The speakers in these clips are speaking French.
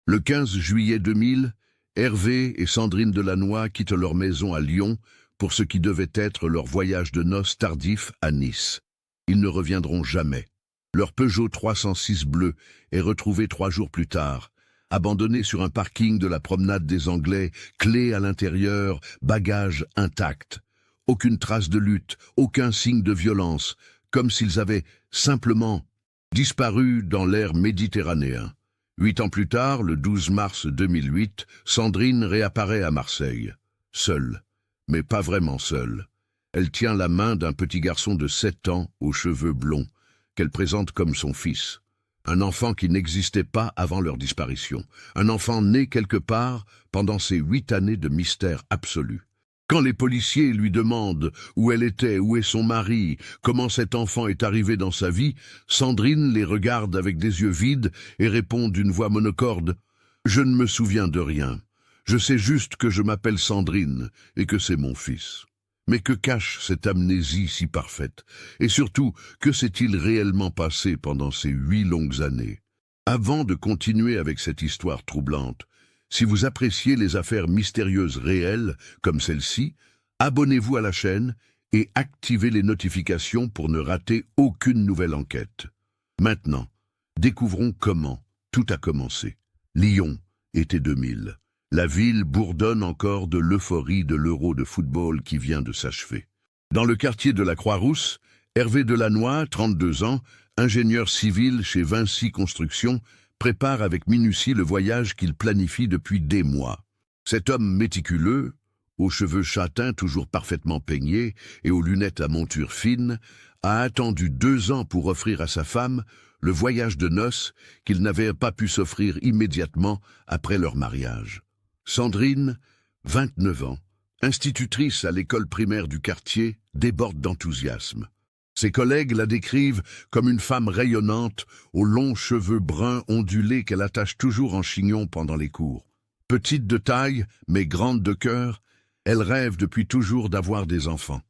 Le 15 juillet 2000, Hervé et Sandrine Delannoy quittent leur maison à Lyon pour ce qui devait être leur voyage de noces tardif à Nice. Ils ne reviendront jamais. Leur Peugeot 306 bleu est retrouvé 3 jours plus tard, abandonné sur un parking de la promenade des Anglais, clé à l'intérieur, bagages intacts. Aucune trace de lutte, aucun signe de violence, comme s'ils avaient simplement disparu dans l'air méditerranéen. 8 ans plus tard, le 12 mars 2008, Sandrine réapparaît à Marseille. Seule, mais pas vraiment seule. Elle tient la main d'un petit garçon de 7 ans aux cheveux blonds, qu'elle présente comme son fils. Un enfant qui n'existait pas avant leur disparition. Un enfant né quelque part pendant ces 8 années de mystère absolu. Quand les policiers lui demandent où elle était, où est son mari, comment cet enfant est arrivé dans sa vie, Sandrine les regarde avec des yeux vides et répond d'une voix monocorde « Je ne me souviens de rien. Je sais juste que je m'appelle Sandrine et que c'est mon fils. » Mais que cache cette amnésie si parfaite? Et surtout, que s'est-il réellement passé pendant ces 8 longues années? Avant de continuer avec cette histoire troublante, si vous appréciez les affaires mystérieuses réelles, comme celle-ci, abonnez-vous à la chaîne et activez les notifications pour ne rater aucune nouvelle enquête. Maintenant, découvrons comment tout a commencé. Lyon, été 2000. La ville bourdonne encore de l'euphorie de l'Euro de football qui vient de s'achever. Dans le quartier de la Croix-Rousse, Hervé Delannoy, 32 ans, ingénieur civil chez Vinci Construction, prépare avec minutie le voyage qu'il planifie depuis des mois. Cet homme méticuleux, aux cheveux châtains toujours parfaitement peignés et aux lunettes à monture fine, a attendu 2 ans pour offrir à sa femme le voyage de noces qu'il n'avait pas pu s'offrir immédiatement après leur mariage. Sandrine, 29 ans, institutrice à l'école primaire du quartier, déborde d'enthousiasme. Ses collègues la décrivent comme une femme rayonnante, aux longs cheveux bruns ondulés qu'elle attache toujours en chignon pendant les cours. Petite de taille, mais grande de cœur, elle rêve depuis toujours d'avoir des enfants.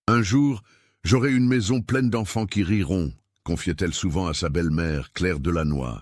Un jour, j'aurai une maison pleine d'enfants qui riront, confiait-elle souvent à sa belle-mère, Claire Delannoy.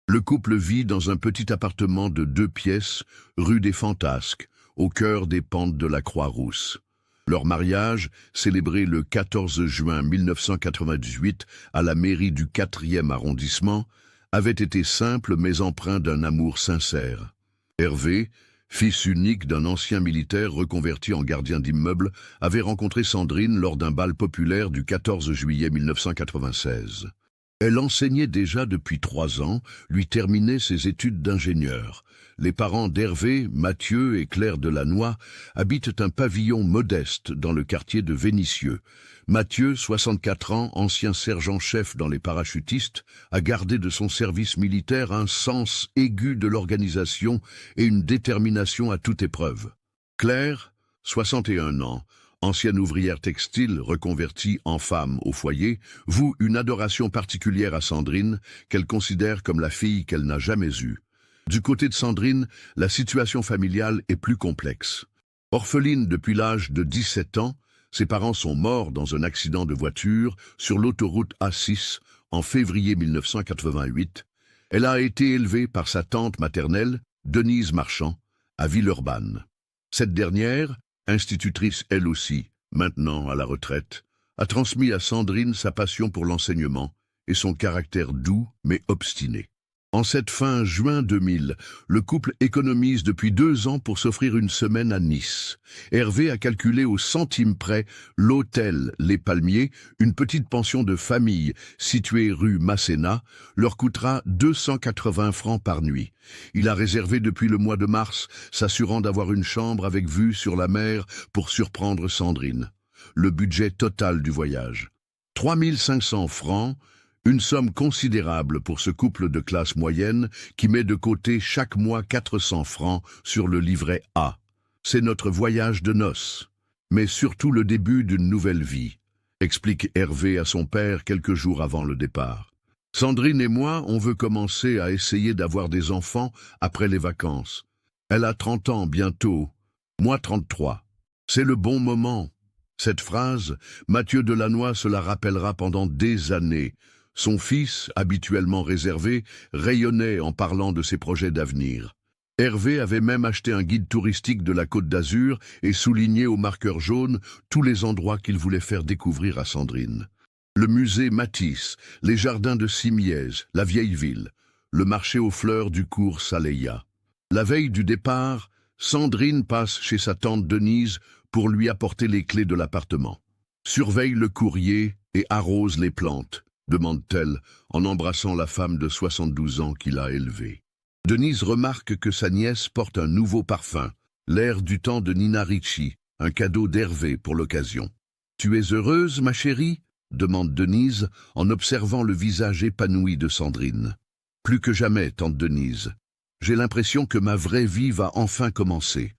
Le couple vit dans un petit appartement de 2 pièces, rue des Fantasques, au cœur des pentes de la Croix-Rousse. Leur mariage, célébré le 14 juin 1998 à la mairie du 4e arrondissement, avait été simple mais empreint d'un amour sincère. Hervé, fils unique d'un ancien militaire reconverti en gardien d'immeuble, avait rencontré Sandrine lors d'un bal populaire du 14 juillet 1996. Elle enseignait déjà depuis 3 ans, lui terminait ses études d'ingénieur. Les parents d'Hervé, Mathieu et Claire Delannoy, habitent un pavillon modeste dans le quartier de Vénissieux. Mathieu, 64 ans, ancien sergent-chef dans les parachutistes, a gardé de son service militaire un sens aigu de l'organisation et une détermination à toute épreuve. Claire, 61 ans, ancienne ouvrière textile reconvertie en femme au foyer, voue une adoration particulière à Sandrine, qu'elle considère comme la fille qu'elle n'a jamais eue. Du côté de Sandrine, la situation familiale est plus complexe. Orpheline depuis l'âge de 17 ans, ses parents sont morts dans un accident de voiture sur l'autoroute A6 en février 1988. Elle a été élevée par sa tante maternelle, Denise Marchand, à Villeurbanne. Cette dernière, institutrice elle aussi, maintenant à la retraite, a transmis à Sandrine sa passion pour l'enseignement et son caractère doux mais obstiné. En cette fin juin 2000, le couple économise depuis 2 ans pour s'offrir une semaine à Nice. Hervé a calculé au centime près l'hôtel Les Palmiers, une petite pension de famille située rue Masséna, leur coûtera 280 francs par nuit. Il a réservé depuis le mois de mars, s'assurant d'avoir une chambre avec vue sur la mer pour surprendre Sandrine. Le budget total du voyage: 3500 francs, une somme considérable pour ce couple de classe moyenne qui met de côté chaque mois 400 francs sur le livret A. C'est notre voyage de noces, mais surtout le début d'une nouvelle vie, explique Hervé à son père quelques jours avant le départ. Sandrine et moi, on veut commencer à essayer d'avoir des enfants après les vacances. Elle a 30 ans bientôt, moi 33. C'est le bon moment. Cette phrase, Mathieu Delannoy se la rappellera pendant des années, Son fils, habituellement réservé, rayonnait en parlant de ses projets d'avenir. Hervé avait même acheté un guide touristique de la Côte d'Azur et souligné au marqueur jaune tous les endroits qu'il voulait faire découvrir à Sandrine. Le musée Matisse, les jardins de Simiez, la vieille ville, le marché aux fleurs du cours Saleya. La veille du départ, Sandrine passe chez sa tante Denise pour lui apporter les clés de l'appartement. « Surveille le courrier et arrose les plantes », demande-t-elle en embrassant la femme de 72 ans qui l'a élevée. Denise remarque que sa nièce porte un nouveau parfum, l'air du temps de Nina Ricci, un cadeau d'Hervé pour l'occasion. « Tu es heureuse, ma chérie ?» demande Denise en observant le visage épanoui de Sandrine. « Plus que jamais, tante Denise. J'ai l'impression que ma vraie vie va enfin commencer. »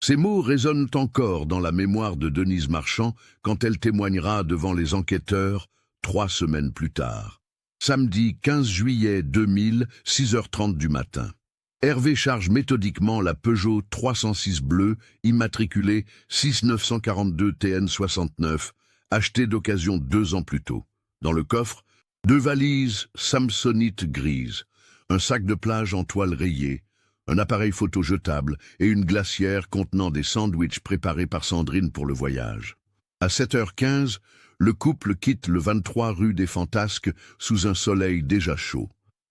Ces mots résonnent encore dans la mémoire de Denise Marchand quand elle témoignera devant les enquêteurs 3 semaines plus tard. Samedi 15 juillet 2000, 6h30 du matin. Hervé charge méthodiquement la Peugeot 306 bleue, immatriculée 6942 TN69, achetée d'occasion 2 ans plus tôt. Dans le coffre, 2 valises Samsonite grises, un sac de plage en toile rayée, un appareil photo jetable et une glacière contenant des sandwichs préparés par Sandrine pour le voyage. À 7h15, le couple quitte le 23 rue des Fantasques sous un soleil déjà chaud.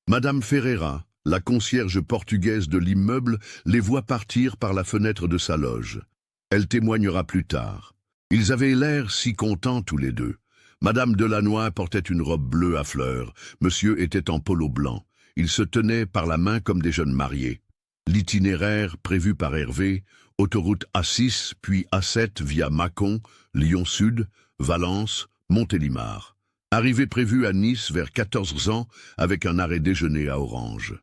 Madame Ferreira, la concierge portugaise de l'immeuble, les voit partir par la fenêtre de sa loge. Elle témoignera plus tard. Ils avaient l'air si contents tous les deux. Madame Delannoy portait une robe bleue à fleurs. Monsieur était en polo blanc. Ils se tenaient par la main comme des jeunes mariés. L'itinéraire prévu par Hervé, autoroute A6 puis A7 via Mâcon, Lyon-Sud, Valence, Montélimar. Arrivée prévue à Nice vers 14 ans avec un arrêt déjeuner à Orange.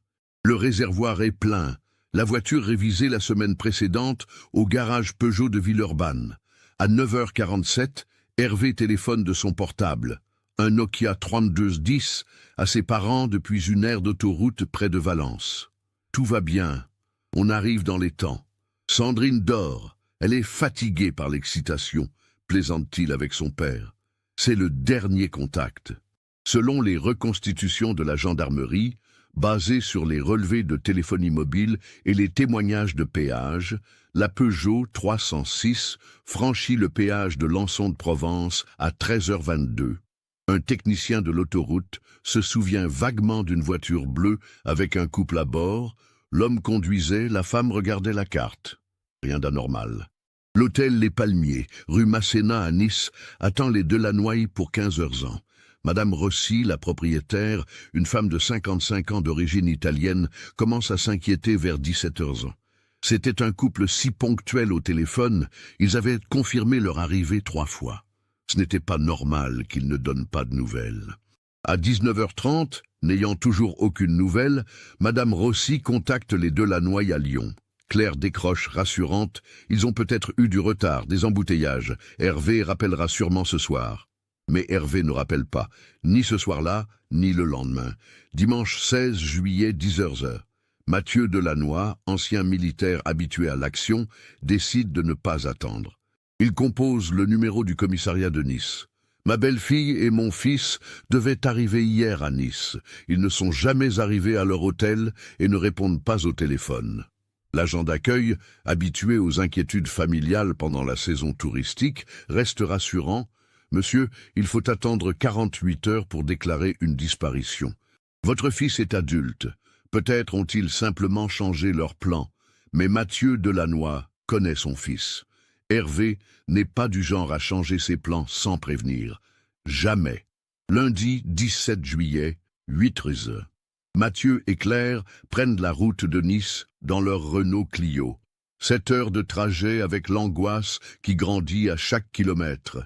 Le réservoir est plein. La voiture révisée la semaine précédente au garage Peugeot de Villeurbanne. À 9h47, Hervé téléphone de son portable, un Nokia 3210, à ses parents depuis une aire d'autoroute près de Valence. Tout va bien. On arrive dans les temps. Sandrine dort. Elle est fatiguée par l'excitation, plaisante-t-il avec son père. C'est le dernier contact. Selon les reconstitutions de la gendarmerie, basées sur les relevés de téléphonie mobile et les témoignages de péage, la Peugeot 306 franchit le péage de Lançon de Provence à 13h22. Un technicien de l'autoroute se souvient vaguement d'une voiture bleue avec un couple à bord. L'homme conduisait, la femme regardait la carte. Rien d'anormal. L'hôtel Les Palmiers, rue Masséna à Nice, attend les Delannoy pour 15h ans. Madame Rossi, la propriétaire, une femme de 55 ans d'origine italienne, commence à s'inquiéter vers 17h ans. C'était un couple si ponctuel au téléphone, ils avaient confirmé leur arrivée 3 fois. Ce n'était pas normal qu'ils ne donnent pas de nouvelles. À 19h30, n'ayant toujours aucune nouvelle, Madame Rossi contacte les Delannoy à Lyon. Claire décroche rassurante, ils ont peut-être eu du retard, des embouteillages. Hervé rappellera sûrement ce soir. Mais Hervé ne rappelle pas, ni ce soir-là, ni le lendemain. Dimanche 16 juillet, 10h. Mathieu Delannoy, ancien militaire habitué à l'action, décide de ne pas attendre. Il compose le numéro du commissariat de Nice. Ma belle-fille et mon fils devaient arriver hier à Nice. Ils ne sont jamais arrivés à leur hôtel et ne répondent pas au téléphone. L'agent d'accueil, habitué aux inquiétudes familiales pendant la saison touristique, reste rassurant. « Monsieur, il faut attendre 48 heures pour déclarer une disparition. Votre fils est adulte. Peut-être ont-ils simplement changé leur plan. Mais Mathieu Delannoy connaît son fils. Hervé n'est pas du genre à changer ses plans sans prévenir. Jamais. Lundi 17 juillet, 8h. Mathieu et Claire prennent la route de Nice dans leur Renault Clio. 7 heures de trajet avec l'angoisse qui grandit à chaque kilomètre.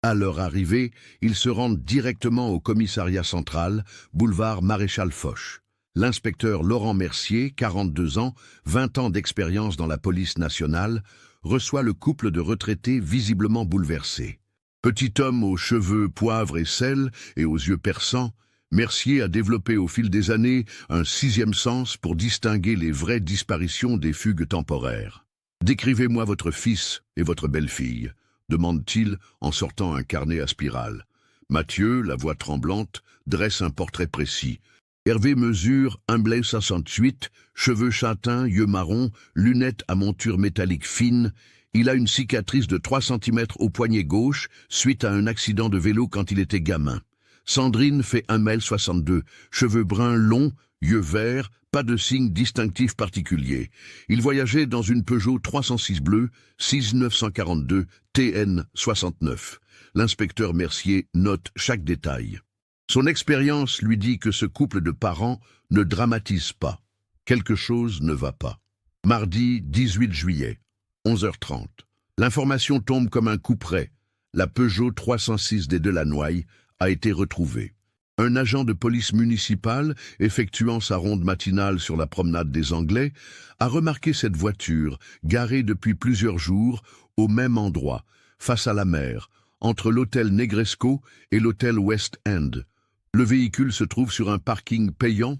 À leur arrivée, ils se rendent directement au commissariat central, boulevard Maréchal Foch. L'inspecteur Laurent Mercier, 42 ans, 20 ans d'expérience dans la police nationale, reçoit le couple de retraités visiblement bouleversés. Petit homme aux cheveux poivre et sel et aux yeux perçants, Mercier a développé au fil des années un 6e sens pour distinguer les vraies disparitions des fugues temporaires. « Décrivez-moi votre fils et votre belle-fille », demande-t-il en sortant un carnet à spirale. Mathieu, la voix tremblante, dresse un portrait précis. Hervé mesure 1,68 m, cheveux châtains, yeux marrons, lunettes à monture métallique fine. Il a une cicatrice de 3 cm au poignet gauche suite à un accident de vélo quand il était gamin. Sandrine fait 1,62 m, cheveux bruns longs, yeux verts, pas de signe distinctif particulier. Il voyageait dans une Peugeot 306 bleue, 6942 TN 69. L'inspecteur Mercier note chaque détail. Son expérience lui dit que ce couple de parents ne dramatise pas. Quelque chose ne va pas. Mardi 18 juillet, 11h30. L'information tombe comme un coup près. La Peugeot 306 des Delannoy a été retrouvée. Un agent de police municipale, effectuant sa ronde matinale sur la promenade des Anglais, a remarqué cette voiture, garée depuis plusieurs jours, au même endroit, face à la mer, entre l'hôtel Negresco et l'hôtel West End. Le véhicule se trouve sur un parking payant.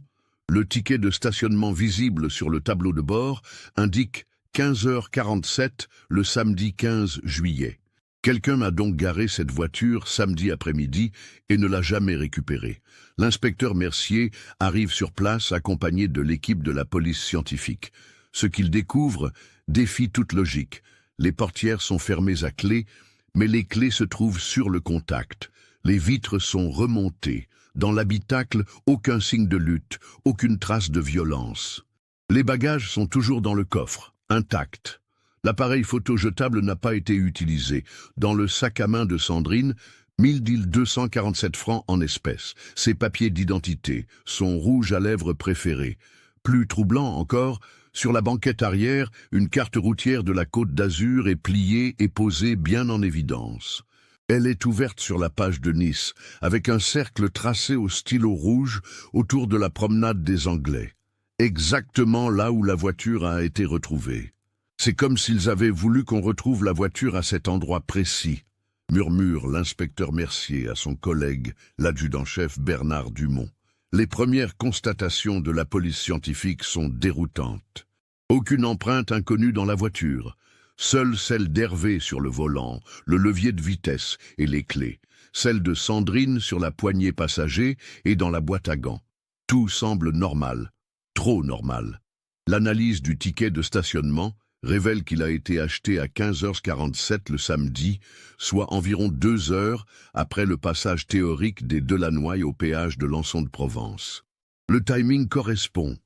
Le ticket de stationnement visible sur le tableau de bord indique 15h47 le samedi 15 juillet. Quelqu'un a donc garé cette voiture samedi après-midi et ne l'a jamais récupérée. L'inspecteur Mercier arrive sur place accompagné de l'équipe de la police scientifique. Ce qu'il découvre défie toute logique. Les portières sont fermées à clé, mais les clés se trouvent sur le contact. Les vitres sont remontées. Dans l'habitacle, aucun signe de lutte, aucune trace de violence. Les bagages sont toujours dans le coffre, intacts. L'appareil photo jetable n'a pas été utilisé. Dans le sac à main de Sandrine, 1247 francs en espèces. Ses papiers d'identité, son rouge à lèvres préféré. Plus troublant encore, sur la banquette arrière, une carte routière de la Côte d'Azur est pliée et posée bien en évidence. Elle est ouverte sur la page de Nice, avec un cercle tracé au stylo rouge autour de la promenade des Anglais. Exactement là où la voiture a été retrouvée. C'est comme s'ils avaient voulu qu'on retrouve la voiture à cet endroit précis, murmure l'inspecteur Mercier à son collègue, l'adjudant-chef Bernard Dumont. Les premières constatations de la police scientifique sont déroutantes. Aucune empreinte inconnue dans la voiture. Seule celle d'Hervé sur le volant, le levier de vitesse et les clés. Celle de Sandrine sur la poignée passager et dans la boîte à gants. Tout semble normal. Trop normal. L'analyse du ticket de stationnement révèle qu'il a été acheté à 15h47 le samedi, soit environ 2 heures après le passage théorique des Delannoy au péage de Lançon-de-Provence. Le timing correspond.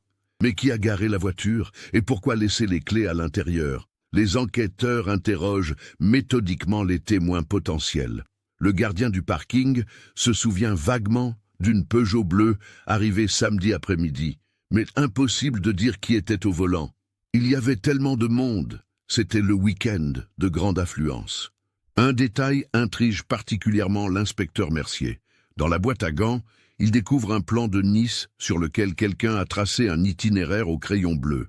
Mais qui a garé la voiture et pourquoi laisser les clés à l'intérieur? Les enquêteurs interrogent méthodiquement les témoins potentiels. Le gardien du parking se souvient vaguement d'une Peugeot bleue arrivée samedi après-midi, mais impossible de dire qui était au volant. Il y avait tellement de monde, c'était le week-end de grande affluence. Un détail intrige particulièrement l'inspecteur Mercier. Dans la boîte à gants, il découvre un plan de Nice sur lequel quelqu'un a tracé un itinéraire au crayon bleu.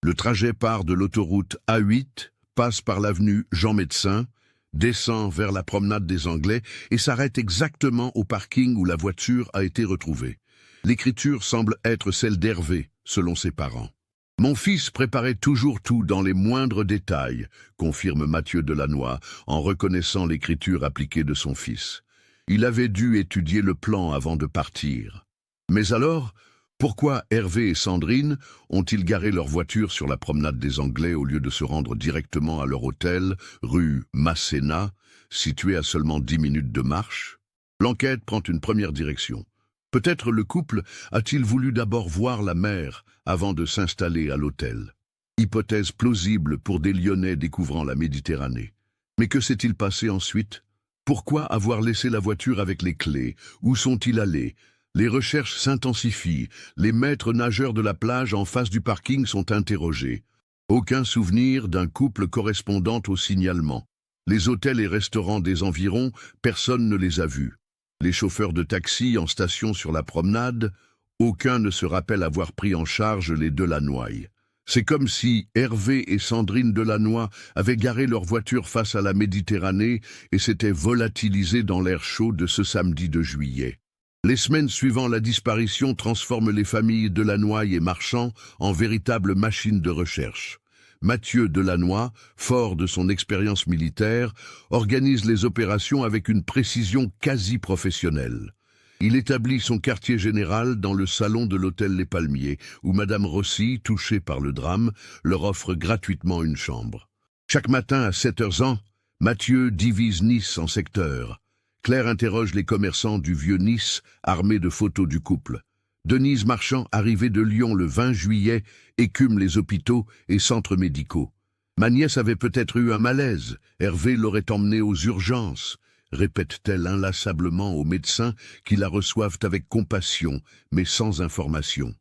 Le trajet part de l'autoroute A8, passe par l'avenue Jean-Médecin, descend vers la promenade des Anglais et s'arrête exactement au parking où la voiture a été retrouvée. L'écriture semble être celle d'Hervé, selon ses parents. « Mon fils préparait toujours tout dans les moindres détails », confirme Mathieu Delannoy en reconnaissant l'écriture appliquée de son fils. Il avait dû étudier le plan avant de partir. Mais alors, pourquoi Hervé et Sandrine ont-ils garé leur voiture sur la promenade des Anglais au lieu de se rendre directement à leur hôtel, rue Masséna, située à seulement 10 minutes de marche? L'enquête prend une première direction. Peut-être le couple a-t-il voulu d'abord voir la mer avant de s'installer à l'hôtel. Hypothèse plausible pour des Lyonnais découvrant la Méditerranée. Mais que s'est-il passé ensuite? Pourquoi avoir laissé la voiture avec les clés? Où sont-ils allés? Les recherches s'intensifient. Les maîtres nageurs de la plage en face du parking sont interrogés. Aucun souvenir d'un couple correspondant au signalement. Les hôtels et restaurants des environs, personne ne les a vus. Les chauffeurs de taxi en station sur la promenade, aucun ne se rappelle avoir pris en charge les Delannoy. C'est comme si Hervé et Sandrine Delannoy avaient garé leur voiture face à la Méditerranée et s'étaient volatilisés dans l'air chaud de ce samedi de juillet. Les semaines suivant la disparition transforment les familles Delannoy et Marchand en véritables machines de recherche. Mathieu Delannoy, fort de son expérience militaire, organise les opérations avec une précision quasi professionnelle. Il établit son quartier général dans le salon de l'hôtel Les Palmiers, où Madame Rossi, touchée par le drame, leur offre gratuitement une chambre. Chaque matin à 7h, Mathieu divise Nice en secteurs. Claire interroge les commerçants du vieux Nice, armés de photos du couple. Denise Marchand, arrivée de Lyon le 20 juillet, écume les hôpitaux et centres médicaux. Ma nièce avait peut-être eu un malaise, Hervé l'aurait emmenée aux urgences, répète-t-elle inlassablement aux médecins qui la reçoivent avec compassion, mais sans information.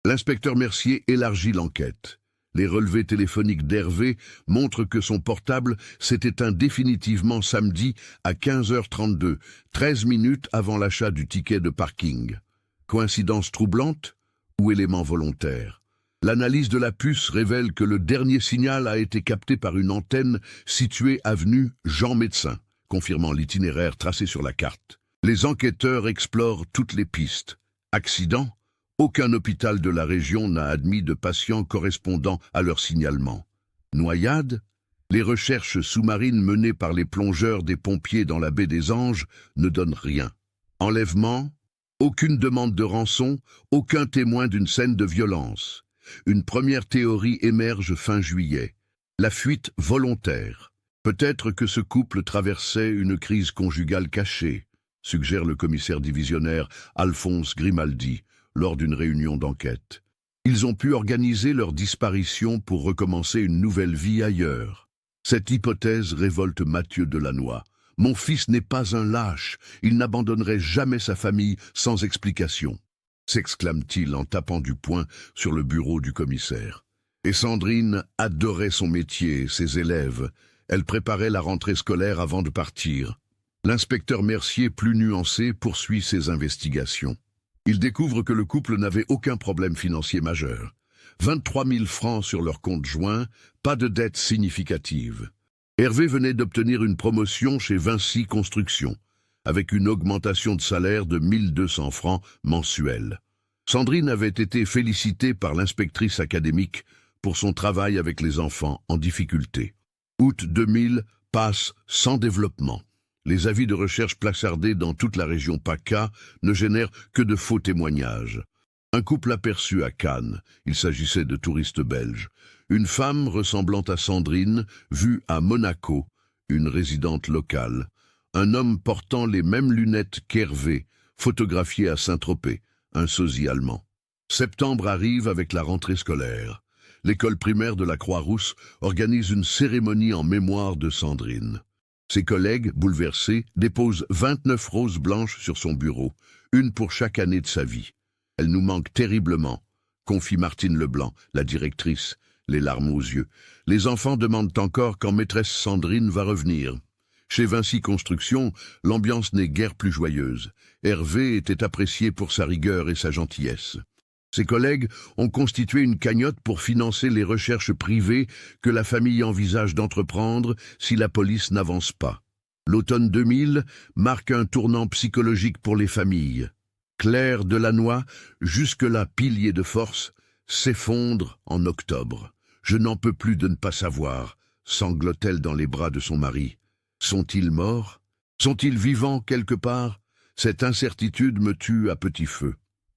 L'inspecteur Mercier élargit l'enquête. Les relevés téléphoniques d'Hervé montrent que son portable s'est éteint définitivement samedi à 15h32, 13 minutes avant l'achat du ticket de parking. Coïncidence troublante ou élément volontaire? L'analyse de la puce révèle que le dernier signal a été capté par une antenne située avenue Jean Médecin, confirmant l'itinéraire tracé sur la carte. Les enquêteurs explorent toutes les pistes. Accident? Aucun hôpital de la région n'a admis de patients correspondant à leur signalement. Noyade? Les recherches sous-marines menées par les plongeurs des pompiers dans la baie des Anges ne donnent rien. Enlèvement? Aucune demande de rançon, aucun témoin d'une scène de violence. Une première théorie émerge fin juillet. La fuite volontaire. Peut-être que ce couple traversait une crise conjugale cachée, suggère le commissaire divisionnaire Alphonse Grimaldi lors d'une réunion d'enquête. Ils ont pu organiser leur disparition pour recommencer une nouvelle vie ailleurs. Cette hypothèse révolte Mathieu Delannoy. « Mon fils n'est pas un lâche, il n'abandonnerait jamais sa famille sans explication », s'exclame-t-il en tapant du poing sur le bureau du commissaire. Et Sandrine adorait son métier et ses élèves. Elle préparait la rentrée scolaire avant de partir. L'inspecteur Mercier, plus nuancé, poursuit ses investigations. Il découvre que le couple n'avait aucun problème financier majeur. 23 000 francs sur leur compte joint, pas de dette significative. Hervé venait d'obtenir une promotion chez Vinci Construction, avec une augmentation de salaire de 1 200 francs mensuels. Sandrine avait été félicitée par l'inspectrice académique pour son travail avec les enfants en difficulté. Août 2000 passe sans développement. Les avis de recherche placardés dans toute la région PACA ne génèrent que de faux témoignages. Un couple aperçu à Cannes, il s'agissait de touristes belges. Une femme ressemblant à Sandrine, vue à Monaco, une résidente locale. Un homme portant les mêmes lunettes qu'Hervé, photographié à Saint-Tropez, un sosie allemand. Septembre arrive avec la rentrée scolaire. L'école primaire de la Croix-Rousse organise une cérémonie en mémoire de Sandrine. Ses collègues, bouleversés, déposent 29 roses blanches sur son bureau, une pour chaque année de sa vie. « Elle nous manque terriblement », confie Martine Leblanc, la directrice, les larmes aux yeux. Les enfants demandent encore quand maîtresse Sandrine va revenir. Chez Vinci Construction, l'ambiance n'est guère plus joyeuse. Hervé était apprécié pour sa rigueur et sa gentillesse. Ses collègues ont constitué une cagnotte pour financer les recherches privées que la famille envisage d'entreprendre si la police n'avance pas. L'automne 2000 marque un tournant psychologique pour les familles. Claire Delannoy, jusque-là pilier de force, s'effondre en octobre. « Je n'en peux plus de ne pas savoir », sanglote-t-elle dans les bras de son mari. Sont-ils morts? Sont-ils vivants quelque part? Cette incertitude me tue à petit feu.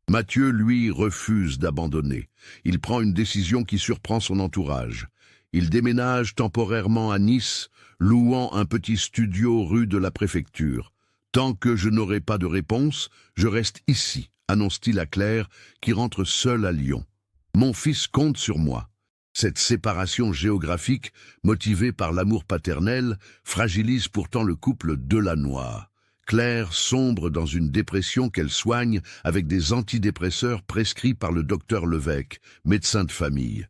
Mathieu, lui, refuse d'abandonner. Il prend une décision qui surprend son entourage. Il déménage temporairement à Nice, louant un petit studio rue de la Préfecture. « Tant que je n'aurai pas de réponse, je reste ici », annonce-t-il à Claire, qui rentre seule à Lyon. « Mon fils compte sur moi. » Cette séparation géographique, motivée par l'amour paternel, fragilise pourtant le couple Delannoy. Claire sombre dans une dépression qu'elle soigne avec des antidépresseurs prescrits par le docteur Levesque, médecin de famille.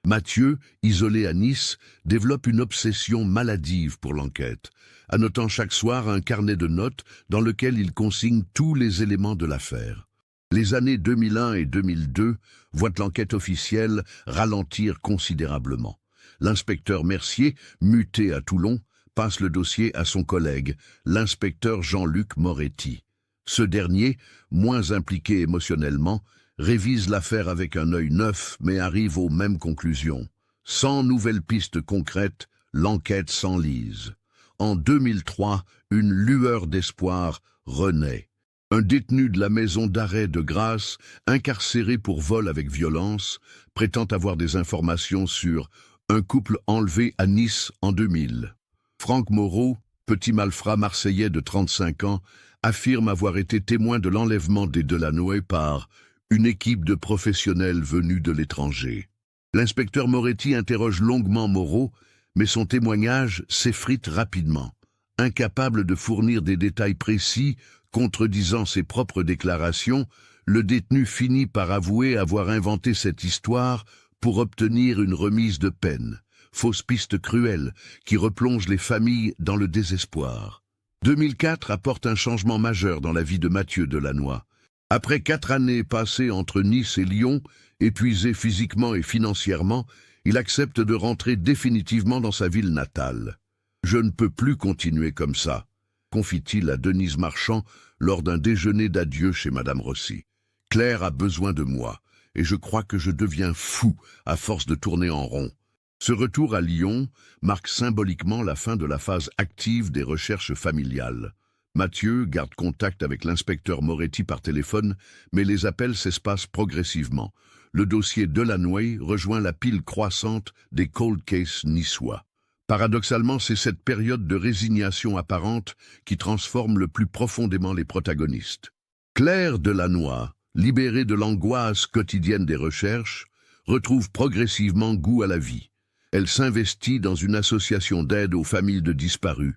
Mathieu, isolé à Nice, développe une obsession maladive pour l'enquête, annotant chaque soir un carnet de notes dans lequel il consigne tous les éléments de l'affaire. Les années 2001 et 2002 voient l'enquête officielle ralentir considérablement. L'inspecteur Mercier, muté à Toulon, passe le dossier à son collègue, l'inspecteur Jean-Luc Moretti. Ce dernier, moins impliqué émotionnellement, révise l'affaire avec un œil neuf mais arrive aux mêmes conclusions. Sans nouvelles pistes concrètes, l'enquête s'enlise. En 2003, une lueur d'espoir renaît. Un détenu de la maison d'arrêt de Grasse, incarcéré pour vol avec violence, prétend avoir des informations sur un couple enlevé à Nice en 2000. Franck Moreau, petit malfrat marseillais de 35 ans, affirme avoir été témoin de l'enlèvement des Delanoë par une équipe de professionnels venus de l'étranger. L'inspecteur Moretti interroge longuement Moreau, mais son témoignage s'effrite rapidement. Incapable de fournir des détails précis, contredisant ses propres déclarations, le détenu finit par avouer avoir inventé cette histoire pour obtenir une remise de peine. Fausse piste cruelle qui replonge les familles dans le désespoir. 2004 apporte un changement majeur dans la vie de Mathieu Delannoy. Après 4 années passées entre Nice et Lyon, épuisé physiquement et financièrement, il accepte de rentrer définitivement dans sa ville natale. « Je ne peux plus continuer comme ça », confie-t-il à Denise Marchand lors d'un déjeuner d'adieu chez Madame Rossi. « Claire a besoin de moi, et je crois que je deviens fou à force de tourner en rond. » Ce retour à Lyon marque symboliquement la fin de la phase active des recherches familiales. Mathieu garde contact avec l'inspecteur Moretti par téléphone, mais les appels s'espacent progressivement. Le dossier Delanoë rejoint la pile croissante des cold cases niçois. Paradoxalement, c'est cette période de résignation apparente qui transforme le plus profondément les protagonistes. Claire Delanoë, libérée de l'angoisse quotidienne des recherches, retrouve progressivement goût à la vie. Elle s'investit dans une association d'aide aux familles de disparus,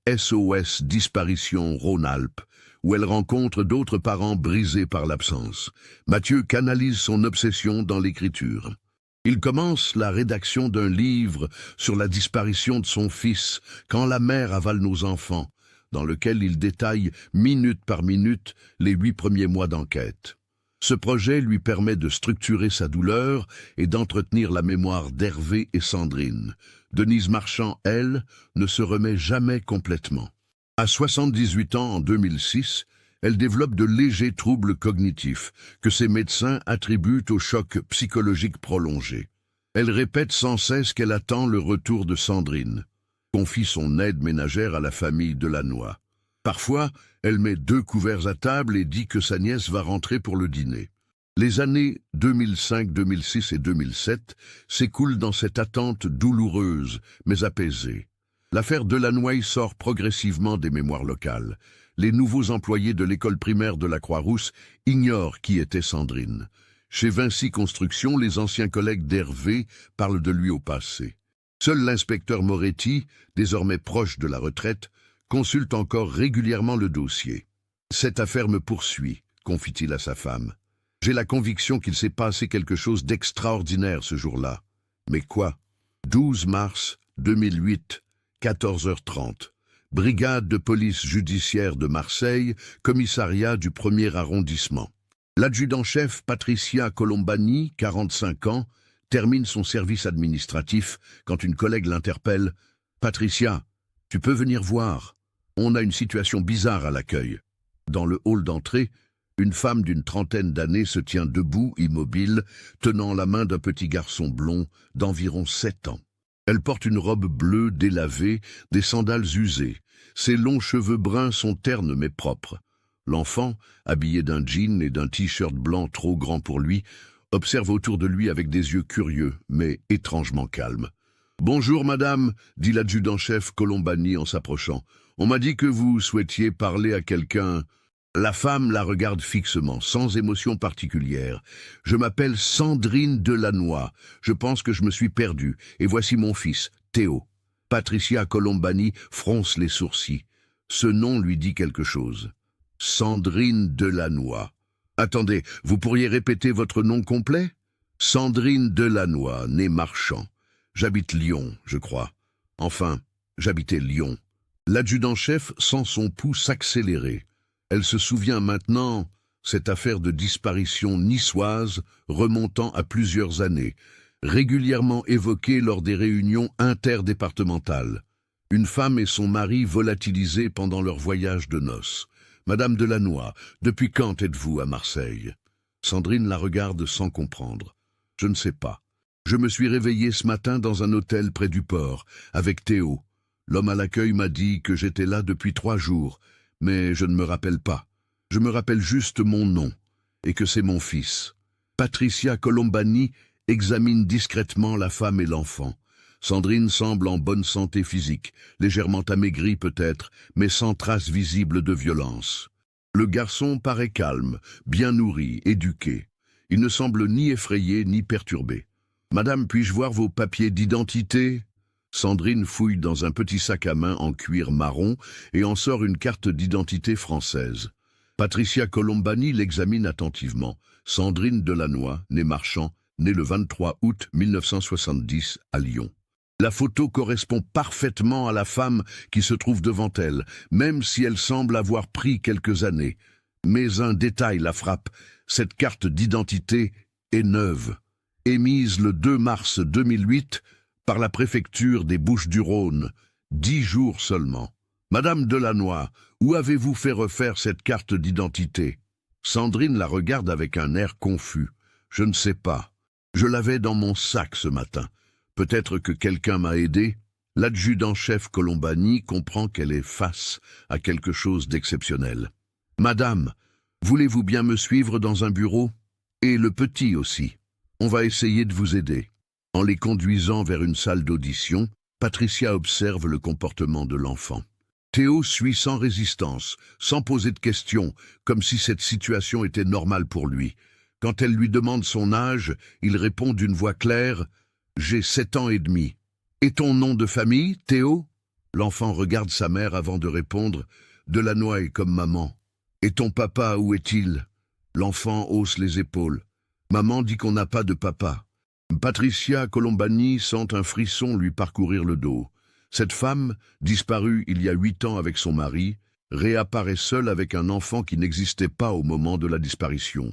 SOS Disparition Rhône-Alpes, où elle rencontre d'autres parents brisés par l'absence. Mathieu canalise son obsession dans l'écriture. Il commence la rédaction d'un livre sur la disparition de son fils, Quand la mère avale nos enfants, dans lequel il détaille minute par minute les 8 premiers mois d'enquête. Ce projet lui permet de structurer sa douleur et d'entretenir la mémoire d'Hervé et Sandrine. Denise Marchand, elle, ne se remet jamais complètement. À 78 ans en 2006, elle développe de légers troubles cognitifs que ses médecins attribuent au choc psychologique prolongé. Elle répète sans cesse qu'elle attend le retour de Sandrine, confie son aide ménagère à la famille Delanoë. Parfois, elle met 2 couverts à table et dit que sa nièce va rentrer pour le dîner. Les années 2005, 2006 et 2007 s'écoulent dans cette attente douloureuse, mais apaisée. L'affaire Delanoë sort progressivement des mémoires locales. Les nouveaux employés de l'école primaire de la Croix-Rousse ignorent qui était Sandrine. Chez Vinci Construction, les anciens collègues d'Hervé parlent de lui au passé. Seul l'inspecteur Moretti, désormais proche de la retraite, consulte encore régulièrement le dossier. « Cette affaire me poursuit », confie-t-il à sa femme. « J'ai la conviction qu'il s'est passé quelque chose d'extraordinaire ce jour-là. » Mais quoi? 12 mars 2008, 14h30. Brigade de police judiciaire de Marseille, commissariat du 1er arrondissement. L'adjudant-chef Patricia Colombani, 45 ans, termine son service administratif quand une collègue l'interpelle. « Patricia, tu peux venir voir. On a une situation bizarre à l'accueil. » Dans le hall d'entrée, une femme d'une trentaine d'années se tient debout, immobile, tenant la main d'un petit garçon blond d'environ 7 ans. Elle porte une robe bleue délavée, des sandales usées. Ses longs cheveux bruns sont ternes mais propres. L'enfant, habillé d'un jean et d'un t-shirt blanc trop grand pour lui, observe autour de lui avec des yeux curieux, mais étrangement calmes. « Bonjour, madame, » dit l'adjudant-chef Colombani en s'approchant. « On m'a dit que vous souhaitiez parler à quelqu'un. » La femme la regarde fixement, sans émotion particulière. « Je m'appelle Sandrine Delanoë. Je pense que je me suis perdue. Et voici mon fils, Théo. » Patricia Colombani fronce les sourcils. Ce nom lui dit quelque chose. Sandrine Delanoë. « Attendez, vous pourriez répéter votre nom complet ? » Sandrine Delanoë, née Marchand. J'habite Lyon, je crois. Enfin, j'habitais Lyon. L'adjudant-chef sent son pouls s'accélérer. Elle se souvient maintenant, cette affaire de disparition niçoise remontant à plusieurs années, régulièrement évoquée lors des réunions interdépartementales. Une femme et son mari volatilisés pendant leur voyage de noces. « Madame Delanoë, depuis quand êtes-vous à Marseille ?» Sandrine la regarde sans comprendre. « Je ne sais pas. Je me suis réveillé ce matin dans un hôtel près du port, avec Théo. L'homme à l'accueil m'a dit que j'étais là depuis 3 jours, mais je ne me rappelle pas. Je me rappelle juste mon nom, et que c'est mon fils. Patricia Colombani examine discrètement la femme et l'enfant. Sandrine semble en bonne santé physique, légèrement amaigrie peut-être, mais sans trace visible de violence. Le garçon paraît calme, bien nourri, éduqué. Il ne semble ni effrayé ni perturbé. « Madame, puis-je voir vos papiers d'identité ?» Sandrine fouille dans un petit sac à main en cuir marron et en sort une carte d'identité française. Patricia Colombani l'examine attentivement. Sandrine Delannoy, née Marchand, née le 23 août 1970 à Lyon. La photo correspond parfaitement à la femme qui se trouve devant elle, même si elle semble avoir pris quelques années. Mais un détail la frappe, cette carte d'identité est neuve. Émise le 2 mars 2008 par la préfecture des Bouches-du-Rhône, 10 jours seulement. « Madame Delannoy, où avez-vous fait refaire cette carte d'identité ?» Sandrine la regarde avec un air confus. « Je ne sais pas. Je l'avais dans mon sac ce matin. Peut-être que quelqu'un m'a aidé. » L'adjudant-chef Colombani comprend qu'elle est face à quelque chose d'exceptionnel. « Madame, voulez-vous bien me suivre dans un bureau? Et le petit aussi. On va essayer de vous aider. » En les conduisant vers une salle d'audition, Patricia observe le comportement de l'enfant. Théo suit sans résistance, sans poser de questions, comme si cette situation était normale pour lui. Quand elle lui demande son âge, il répond d'une voix claire « J'ai 7 ans et demi. » « Et ton nom de famille, Théo ?» L'enfant regarde sa mère avant de répondre « Delannoy comme maman. » « Et ton papa, où est-il » L'enfant hausse les épaules. « Maman dit qu'on n'a pas de papa. » Patricia Colombani sent un frisson lui parcourir le dos. Cette femme, disparue il y a 8 ans avec son mari, réapparaît seule avec un enfant qui n'existait pas au moment de la disparition.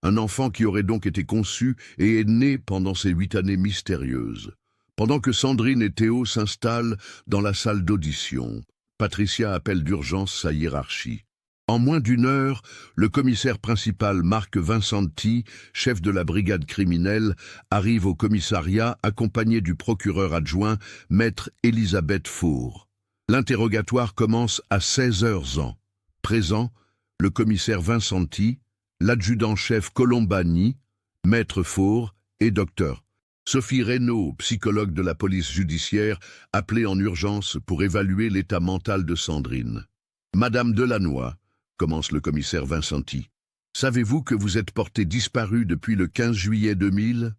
Un enfant qui aurait donc été conçu et est né pendant ces 8 années mystérieuses. Pendant que Sandrine et Théo s'installent dans la salle d'audition, Patricia appelle d'urgence sa hiérarchie. En moins d'1 heure, le commissaire principal Marc Vincenti, chef de la brigade criminelle, arrive au commissariat accompagné du procureur adjoint, maître Elisabeth Faure. L'interrogatoire commence à 16h ans. Présent, le commissaire Vincenti, l'adjudant-chef Colombani, maître Faure et docteur Sophie Reynaud, psychologue de la police judiciaire, appelée en urgence pour évaluer l'état mental de Sandrine. « Madame Delannoy, » commence le commissaire Vincenti. « Savez-vous que vous êtes portée disparue depuis le 15 juillet 2000 ?»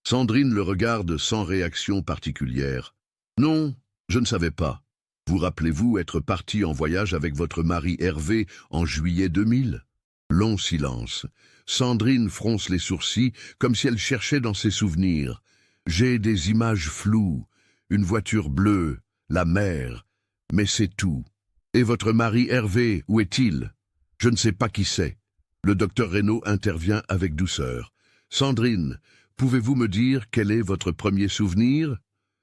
Sandrine le regarde sans réaction particulière. « Non, je ne savais pas. Vous rappelez-vous être partie en voyage avec votre mari Hervé en juillet 2000 ?» Long silence. Sandrine fronce les sourcils comme si elle cherchait dans ses souvenirs. « J'ai des images floues, une voiture bleue, la mer, mais c'est tout. Et votre mari Hervé, où est-il ? » « Je ne sais pas qui c'est. » Le docteur Reynaud intervient avec douceur. « Sandrine, pouvez-vous me dire quel est votre premier souvenir ?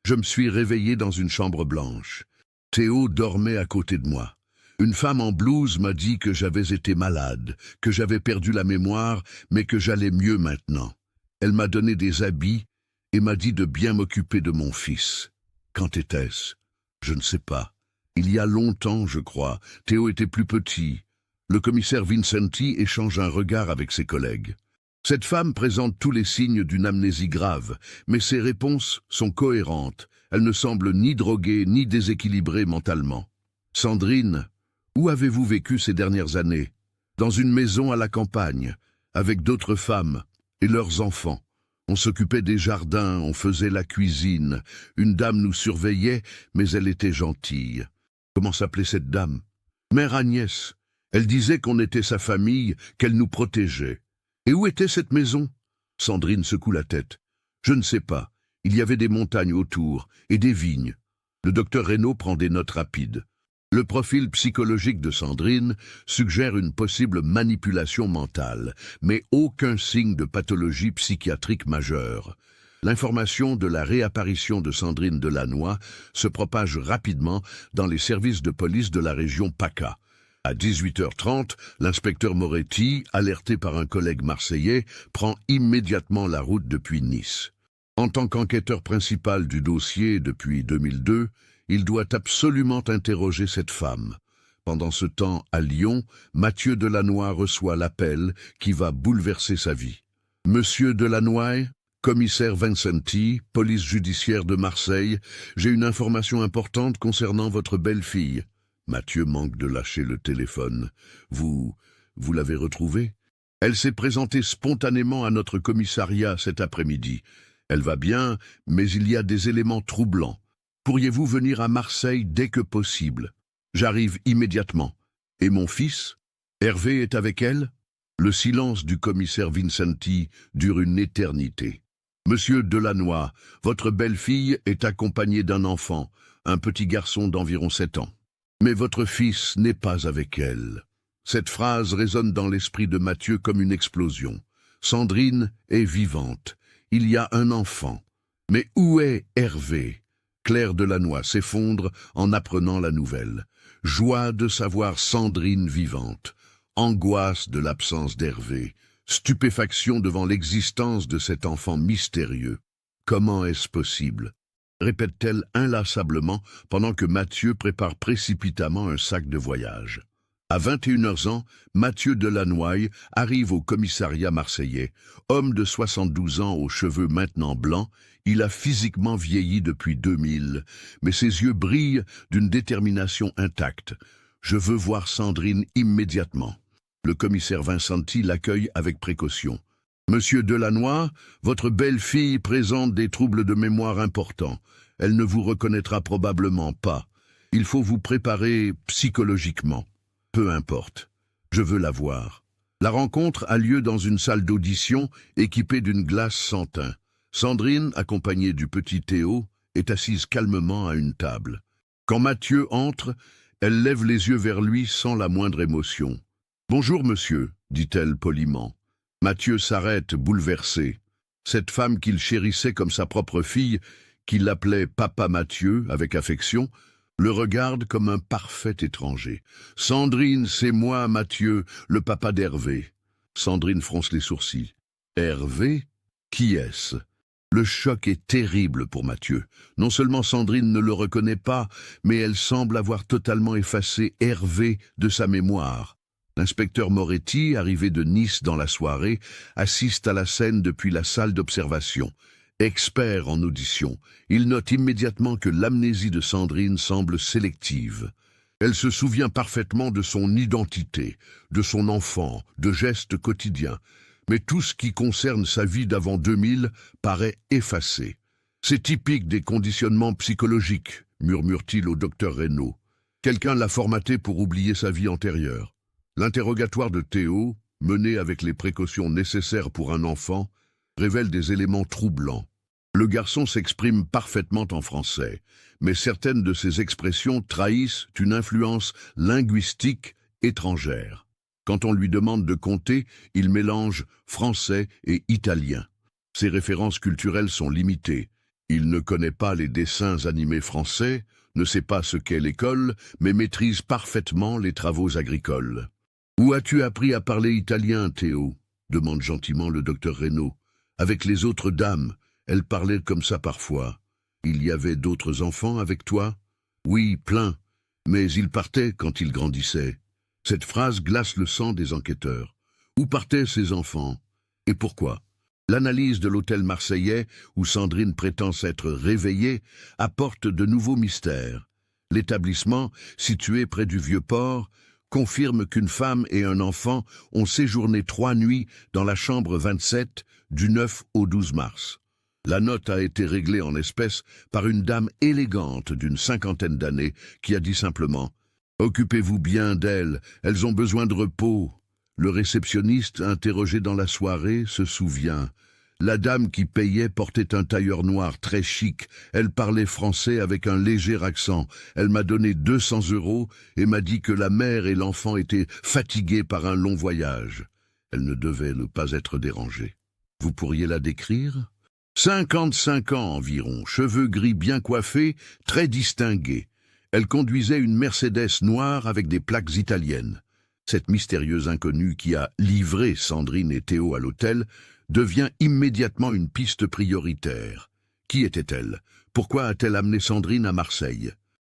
Je me suis réveillé dans une chambre blanche. Théo dormait à côté de moi. Une femme en blouse m'a dit que j'avais été malade, que j'avais perdu la mémoire, mais que j'allais mieux maintenant. Elle m'a donné des habits et m'a dit de bien m'occuper de mon fils. Quand était-ce ? Je ne sais pas. Il y a longtemps, je crois. Théo était plus petit. » Le commissaire Vincenti échange un regard avec ses collègues. Cette femme présente tous les signes d'une amnésie grave, mais ses réponses sont cohérentes. Elle ne semble ni droguée ni déséquilibrée mentalement. « Sandrine, où avez-vous vécu ces dernières années ? » « Dans une maison à la campagne, avec d'autres femmes et leurs enfants. On s'occupait des jardins, on faisait la cuisine. Une dame nous surveillait, mais elle était gentille. » Comment s'appelait cette dame ? « Mère Agnès. Elle disait qu'on était sa famille, qu'elle nous protégeait. » « Et où était cette maison ?» Sandrine secoue la tête. « Je ne sais pas. Il y avait des montagnes autour et des vignes. » Le docteur Reynaud prend des notes rapides. Le profil psychologique de Sandrine suggère une possible manipulation mentale, mais aucun signe de pathologie psychiatrique majeure. L'information de la réapparition de Sandrine Delannoy se propage rapidement dans les services de police de la région PACA. À 18h30, l'inspecteur Moretti, alerté par un collègue marseillais, prend immédiatement la route depuis Nice. En tant qu'enquêteur principal du dossier depuis 2002, il doit absolument interroger cette femme. Pendant ce temps, à Lyon, Mathieu Delannoy reçoit l'appel qui va bouleverser sa vie. Monsieur Delannoy, commissaire Vincenti, police judiciaire de Marseille, j'ai une information importante concernant votre belle-fille. Mathieu manque de lâcher le téléphone. Vous l'avez retrouvée? Elle s'est présentée spontanément à notre commissariat cet après-midi. Elle va bien, mais il y a des éléments troublants. Pourriez-vous venir à Marseille dès que possible? J'arrive immédiatement. Et mon fils? Hervé est avec elle? Le silence du commissaire Vincenti dure une éternité. Monsieur Delannoy, votre belle-fille est accompagnée d'un enfant, un petit garçon d'environ 7 ans. Mais votre fils n'est pas avec elle. Cette phrase résonne dans l'esprit de Mathieu comme une explosion. Sandrine est vivante. Il y a un enfant. Mais où est Hervé? Claire Delannoy s'effondre en apprenant la nouvelle. Joie de savoir Sandrine vivante. Angoisse de l'absence d'Hervé. Stupéfaction devant l'existence de cet enfant mystérieux. Comment est-ce possible? Répète-t-elle inlassablement pendant que Mathieu prépare précipitamment un sac de voyage. À 21 ans, Mathieu Delannoy arrive au commissariat marseillais. Homme de 72 ans aux cheveux maintenant blancs, il a physiquement vieilli depuis 2000, mais ses yeux brillent d'une détermination intacte. Je veux voir Sandrine immédiatement. Le commissaire Vincenti l'accueille avec précaution. Monsieur Delannoy, votre belle-fille présente des troubles de mémoire importants. Elle ne vous reconnaîtra probablement pas. Il faut vous préparer psychologiquement. Peu importe. Je veux la voir. La rencontre a lieu dans une salle d'audition équipée d'une glace sans teint. Sandrine, accompagnée du petit Théo, est assise calmement à une table. Quand Mathieu entre, elle lève les yeux vers lui sans la moindre émotion. « Bonjour, monsieur », dit-elle poliment. Mathieu s'arrête, bouleversé. Cette femme qu'il chérissait comme sa propre fille, qu'il appelait Papa Mathieu avec affection, le regarde comme un parfait étranger. « Sandrine, c'est moi, Mathieu, le papa d'Hervé. » Sandrine fronce les sourcils. « Hervé? Qui est-ce » Le choc est terrible pour Mathieu. Non seulement Sandrine ne le reconnaît pas, mais elle semble avoir totalement effacé Hervé de sa mémoire. L'inspecteur Moretti, arrivé de Nice dans la soirée, assiste à la scène depuis la salle d'observation. Expert en audition, il note immédiatement que l'amnésie de Sandrine semble sélective. Elle se souvient parfaitement de son identité, de son enfant, de gestes quotidiens, mais tout ce qui concerne sa vie d'avant 2000 paraît effacé. C'est typique des conditionnements psychologiques, murmure-t-il au docteur Reynaud. Quelqu'un l'a formaté pour oublier sa vie antérieure. L'interrogatoire de Théo, mené avec les précautions nécessaires pour un enfant, révèle des éléments troublants. Le garçon s'exprime parfaitement en français, mais certaines de ses expressions trahissent une influence linguistique étrangère. Quand on lui demande de compter, il mélange français et italien. Ses références culturelles sont limitées. Il ne connaît pas les dessins animés français, ne sait pas ce qu'est l'école, mais maîtrise parfaitement les travaux agricoles. « Où as-tu appris à parler italien, Théo » demande gentiment le docteur Reynaud. « Avec les autres dames, elle parlait comme ça parfois. Il y avait d'autres enfants avec toi ?»« Oui, plein, mais ils partaient quand ils grandissaient. » Cette phrase glace le sang des enquêteurs. Où partaient ces enfants? Et pourquoi? L'analyse de l'hôtel marseillais, où Sandrine prétend s'être réveillée, apporte de nouveaux mystères. L'établissement, situé près du Vieux-Port, confirme qu'une femme et un enfant ont séjourné 3 nuits dans la chambre 27 du 9 au 12 mars. La note a été réglée en espèces par une dame élégante d'une 50aine d'années qui a dit simplement « Occupez-vous bien d'elles, elles ont besoin de repos. » Le réceptionniste, interrogé dans la soirée, se souvient. La dame qui payait portait un tailleur noir très chic. Elle parlait français avec un léger accent. Elle m'a donné 200 € et m'a dit que la mère et l'enfant étaient fatigués par un long voyage. Elle ne devait pas être dérangée. Vous pourriez la décrire? 55 ans environ, cheveux gris bien coiffés, très distingués. Elle conduisait une Mercedes noire avec des plaques italiennes. Cette mystérieuse inconnue qui a livré Sandrine et Théo à l'hôtel devient immédiatement une piste prioritaire. Qui était-elle? Pourquoi a-t-elle amené Sandrine à Marseille?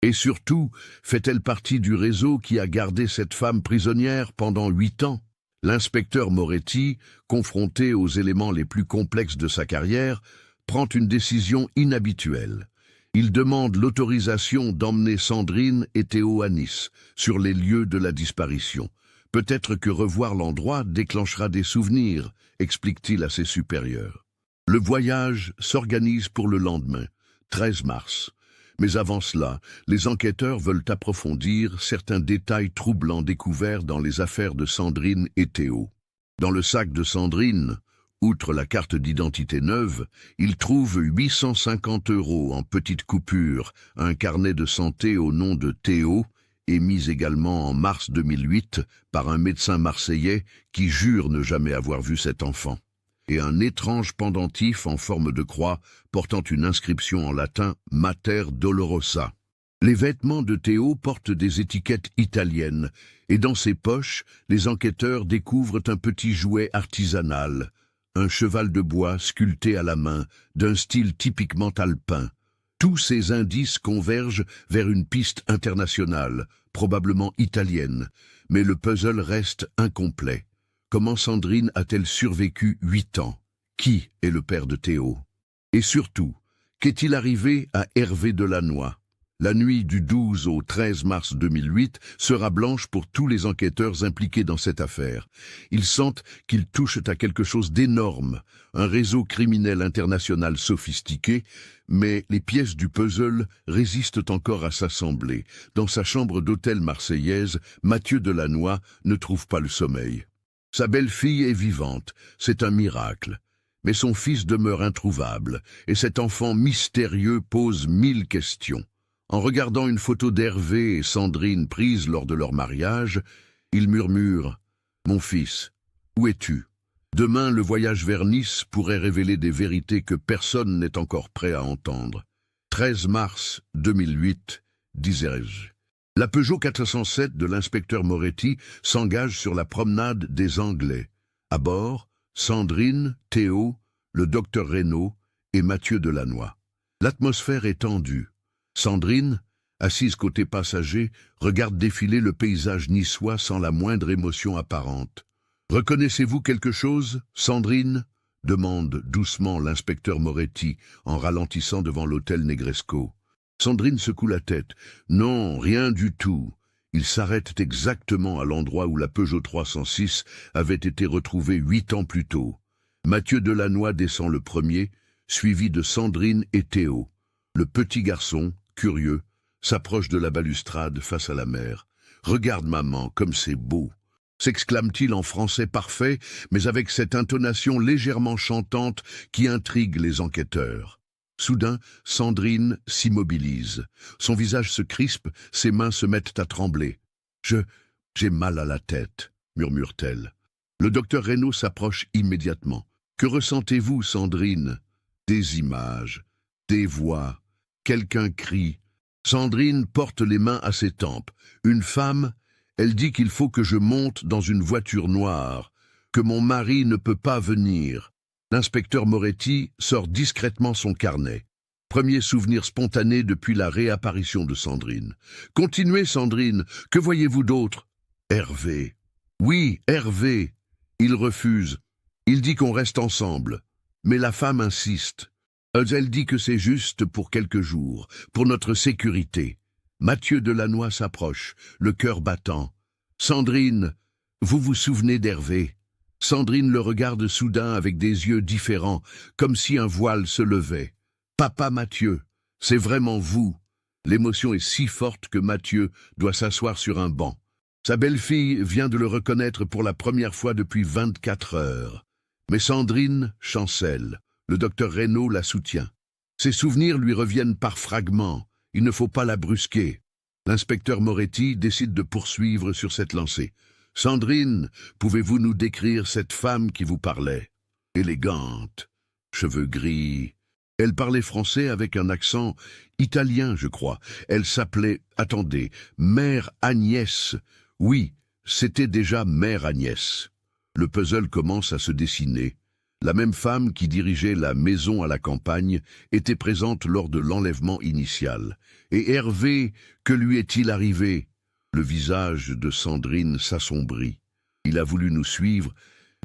Et surtout, fait-elle partie du réseau qui a gardé cette femme prisonnière pendant 8 ans? L'inspecteur Moretti, confronté aux éléments les plus complexes de sa carrière, prend une décision inhabituelle. Il demande l'autorisation d'emmener Sandrine et Théo à Nice, sur les lieux de la disparition. Peut-être que revoir l'endroit déclenchera des souvenirs, explique-t-il à ses supérieurs. Le voyage s'organise pour le lendemain, 13 mars. Mais avant cela, les enquêteurs veulent approfondir certains détails troublants découverts dans les affaires de Sandrine et Théo. Dans le sac de Sandrine, outre la carte d'identité neuve, ils trouvent 850 € en petites coupures, un carnet de santé au nom de Théo, émis également en mars 2008 par un médecin marseillais qui jure ne jamais avoir vu cet enfant, et un étrange pendentif en forme de croix portant une inscription en latin « Mater Dolorosa ». Les vêtements de Théo portent des étiquettes italiennes, et dans ses poches, les enquêteurs découvrent un petit jouet artisanal, un cheval de bois sculpté à la main, d'un style typiquement alpin. Tous ces indices convergent vers une piste internationale, probablement italienne, mais le puzzle reste incomplet. Comment Sandrine a-t-elle survécu 8 ans? Qui est le père de Théo? Et surtout, qu'est-il arrivé à Hervé Delannoy? La nuit du 12 au 13 mars 2008 sera blanche pour tous les enquêteurs impliqués dans cette affaire. Ils sentent qu'ils touchent à quelque chose d'énorme, un réseau criminel international sophistiqué, mais les pièces du puzzle résistent encore à s'assembler. Dans sa chambre d'hôtel marseillaise, Mathieu Delannoy ne trouve pas le sommeil. Sa belle-fille est vivante, c'est un miracle. Mais son fils demeure introuvable, et cet enfant mystérieux pose 1000 questions. En regardant une photo d'Hervé et Sandrine prise lors de leur mariage, il murmure « Mon fils, où es-tu » Demain, le voyage vers Nice pourrait révéler des vérités que personne n'est encore prêt à entendre. 13 mars 2008, disais-je. La Peugeot 407 de l'inspecteur Moretti s'engage sur la promenade des Anglais. À bord, Sandrine, Théo, le docteur Reynaud et Mathieu Delannoy. L'atmosphère est tendue. Sandrine, assise côté passager, regarde défiler le paysage niçois sans la moindre émotion apparente. « Reconnaissez-vous quelque chose, Sandrine ?» demande doucement l'inspecteur Moretti en ralentissant devant l'hôtel Negresco. Sandrine secoue la tête. « Non, rien du tout. » Il s'arrête exactement à l'endroit où la Peugeot 306 avait été retrouvée 8 ans plus tôt. Mathieu Delannoy descend le premier, suivi de Sandrine et Théo. Le petit garçon, curieux, s'approche de la balustrade face à la mer. « Regarde maman, comme c'est beau !» s'exclame-t-il en français parfait, mais avec cette intonation légèrement chantante qui intrigue les enquêteurs. Soudain, Sandrine s'immobilise. Son visage se crispe, ses mains se mettent à trembler. « J'ai mal à la tête », murmure-t-elle. Le docteur Reynaud s'approche immédiatement. « Que ressentez-vous, Sandrine ?» Des images, des voix, quelqu'un crie. Sandrine porte les mains à ses tempes. Une femme, elle dit qu'il faut que je monte dans une voiture noire, que mon mari ne peut pas venir. L'inspecteur Moretti sort discrètement son carnet. Premier souvenir spontané depuis la réapparition de Sandrine. « Continuez, Sandrine, que voyez-vous d'autre ?»« Hervé. »« Oui, Hervé. » Il refuse. Il dit qu'on reste ensemble. Mais la femme insiste. Elle dit que c'est juste pour quelques jours, pour notre sécurité. Mathieu Delannoy s'approche, le cœur battant. « Sandrine, vous vous souvenez d'Hervé ?» Sandrine le regarde soudain avec des yeux différents, comme si un voile se levait. « Papa Mathieu, c'est vraiment vous !» L'émotion est si forte que Mathieu doit s'asseoir sur un banc. Sa belle-fille vient de le reconnaître pour la première fois depuis 24 heures. Mais Sandrine chancelle. Le docteur Reynaud la soutient. Ses souvenirs lui reviennent par fragments. Il ne faut pas la brusquer. L'inspecteur Moretti décide de poursuivre sur cette lancée. « Sandrine, pouvez-vous nous décrire cette femme qui vous parlait ?» Élégante, cheveux gris. Elle parlait français avec un accent italien, je crois. Elle s'appelait, attendez, Mère Agnès. Oui, c'était déjà Mère Agnès. Le puzzle commence à se dessiner. La même femme qui dirigeait la maison à la campagne était présente lors de l'enlèvement initial. Et Hervé, que lui est-il arrivé? Le visage de Sandrine s'assombrit. Il a voulu nous suivre,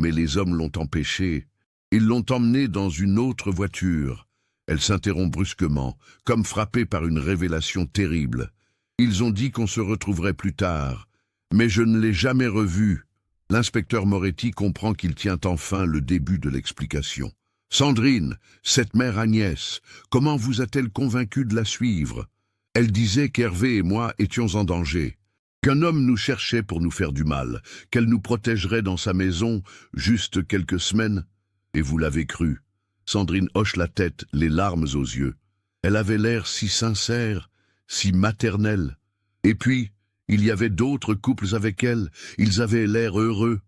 mais les hommes l'ont empêché. Ils l'ont emmené dans une autre voiture. Elle s'interrompt brusquement, comme frappée par une révélation terrible. Ils ont dit qu'on se retrouverait plus tard, mais je ne l'ai jamais revu. L'inspecteur Moretti comprend qu'il tient enfin le début de l'explication. « Sandrine, cette mère Agnès, comment vous a-t-elle convaincu de la suivre? Elle disait qu'Hervé et moi étions en danger, qu'un homme nous cherchait pour nous faire du mal, qu'elle nous protégerait dans sa maison juste quelques semaines. Et vous l'avez cru. » Sandrine hoche la tête, les larmes aux yeux. Elle avait l'air si sincère, si maternelle. Et puis, il y avait d'autres couples avec elle, ils avaient l'air heureux.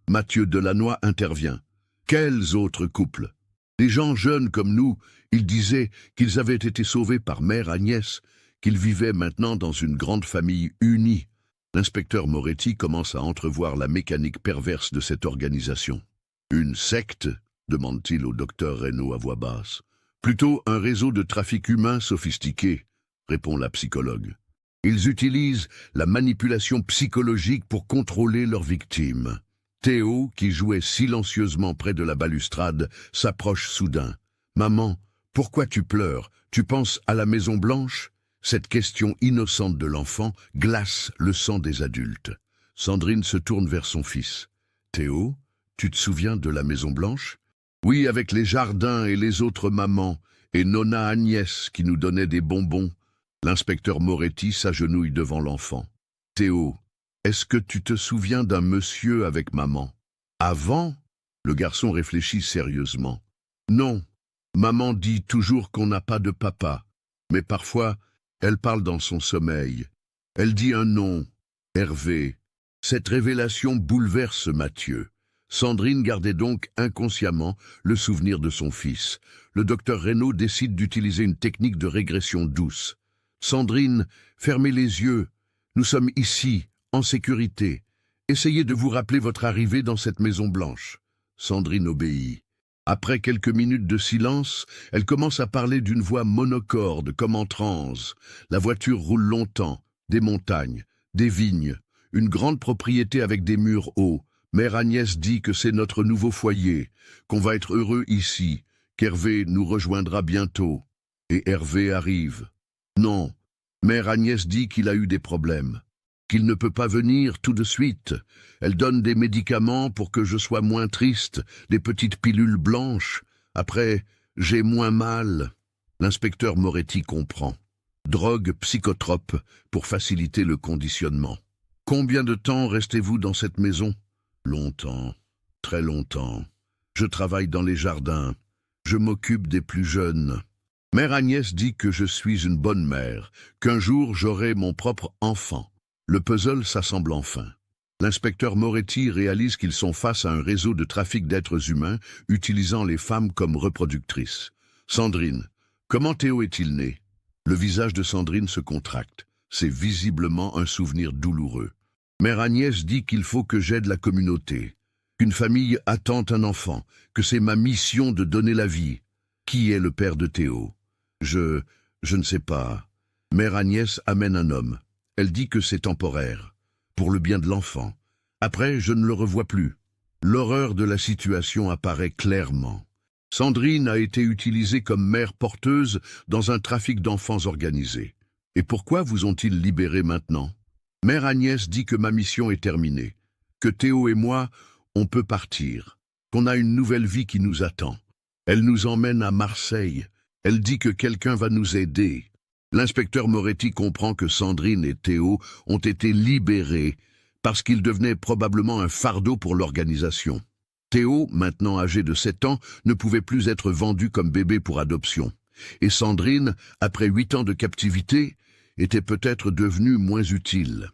Mathieu Delannoy intervient. Quels autres couples? Des gens jeunes comme nous, ils disaient qu'ils avaient été sauvés par mère Agnès, qu'ils vivaient maintenant dans une grande famille unie. L'inspecteur Moretti commence à entrevoir la mécanique perverse de cette organisation. Une secte? Demande-t-il au docteur Reynaud à voix basse. Plutôt un réseau de trafic humain sophistiqué, répond la psychologue. Ils utilisent la manipulation psychologique pour contrôler leurs victimes. Théo, qui jouait silencieusement près de la balustrade, s'approche soudain. « Maman, pourquoi tu pleures? Tu penses à la Maison Blanche ?» Cette question innocente de l'enfant glace le sang des adultes. Sandrine se tourne vers son fils. « Théo, tu te souviens de la Maison Blanche? » « Oui, avec les jardins et les autres mamans, et Nona Agnès qui nous donnait des bonbons. » L'inspecteur Moretti s'agenouille devant l'enfant. « Théo, est-ce que tu te souviens d'un monsieur avec maman? » « Avant ?» Le garçon réfléchit sérieusement. « Non, maman dit toujours qu'on n'a pas de papa, mais parfois, elle parle dans son sommeil. Elle dit un nom, Hervé. » Cette révélation bouleverse Mathieu. Sandrine gardait donc inconsciemment le souvenir de son fils. Le docteur Reynaud décide d'utiliser une technique de régression douce. « Sandrine, fermez les yeux. Nous sommes ici, en sécurité. Essayez de vous rappeler votre arrivée dans cette Maison Blanche. » Sandrine obéit. Après quelques minutes de silence, elle commence à parler d'une voix monocorde, comme en transe. La voiture roule longtemps, des montagnes, des vignes, une grande propriété avec des murs hauts. Mère Agnès dit que c'est notre nouveau foyer, qu'on va être heureux ici, qu'Hervé nous rejoindra bientôt. Et Hervé arrive. Non, Mère Agnès dit qu'il a eu des problèmes, qu'il ne peut pas venir tout de suite. Elle donne des médicaments pour que je sois moins triste, des petites pilules blanches. Après, j'ai moins mal. L'inspecteur Moretti comprend. Drogue psychotrope pour faciliter le conditionnement. Combien de temps restez-vous dans cette maison? Longtemps, très longtemps. Je travaille dans les jardins. Je m'occupe des plus jeunes. Mère Agnès dit que je suis une bonne mère, qu'un jour j'aurai mon propre enfant. Le puzzle s'assemble enfin. L'inspecteur Moretti réalise qu'ils sont face à un réseau de trafic d'êtres humains utilisant les femmes comme reproductrices. Sandrine, comment Théo est-il né? Le visage de Sandrine se contracte. C'est visiblement un souvenir douloureux. Mère Agnès dit qu'il faut que j'aide la communauté, qu'une famille attend un enfant, que c'est ma mission de donner la vie. Qui est le père de Théo? Je ne sais pas. Mère Agnès amène un homme. Elle dit que c'est temporaire, pour le bien de l'enfant. Après, je ne le revois plus. L'horreur de la situation apparaît clairement. Sandrine a été utilisée comme mère porteuse dans un trafic d'enfants organisé. Et pourquoi vous ont-ils libéré maintenant? Mère Agnès dit que ma mission est terminée, que Théo et moi, on peut partir, qu'on a une nouvelle vie qui nous attend. Elle nous emmène à Marseille. Elle dit que quelqu'un va nous aider. L'inspecteur Moretti comprend que Sandrine et Théo ont été libérés parce qu'ils devenaient probablement un fardeau pour l'organisation. Théo, maintenant âgé de 7 ans, ne pouvait plus être vendu comme bébé pour adoption. Et Sandrine, après 8 ans de captivité, était peut-être devenue moins utile.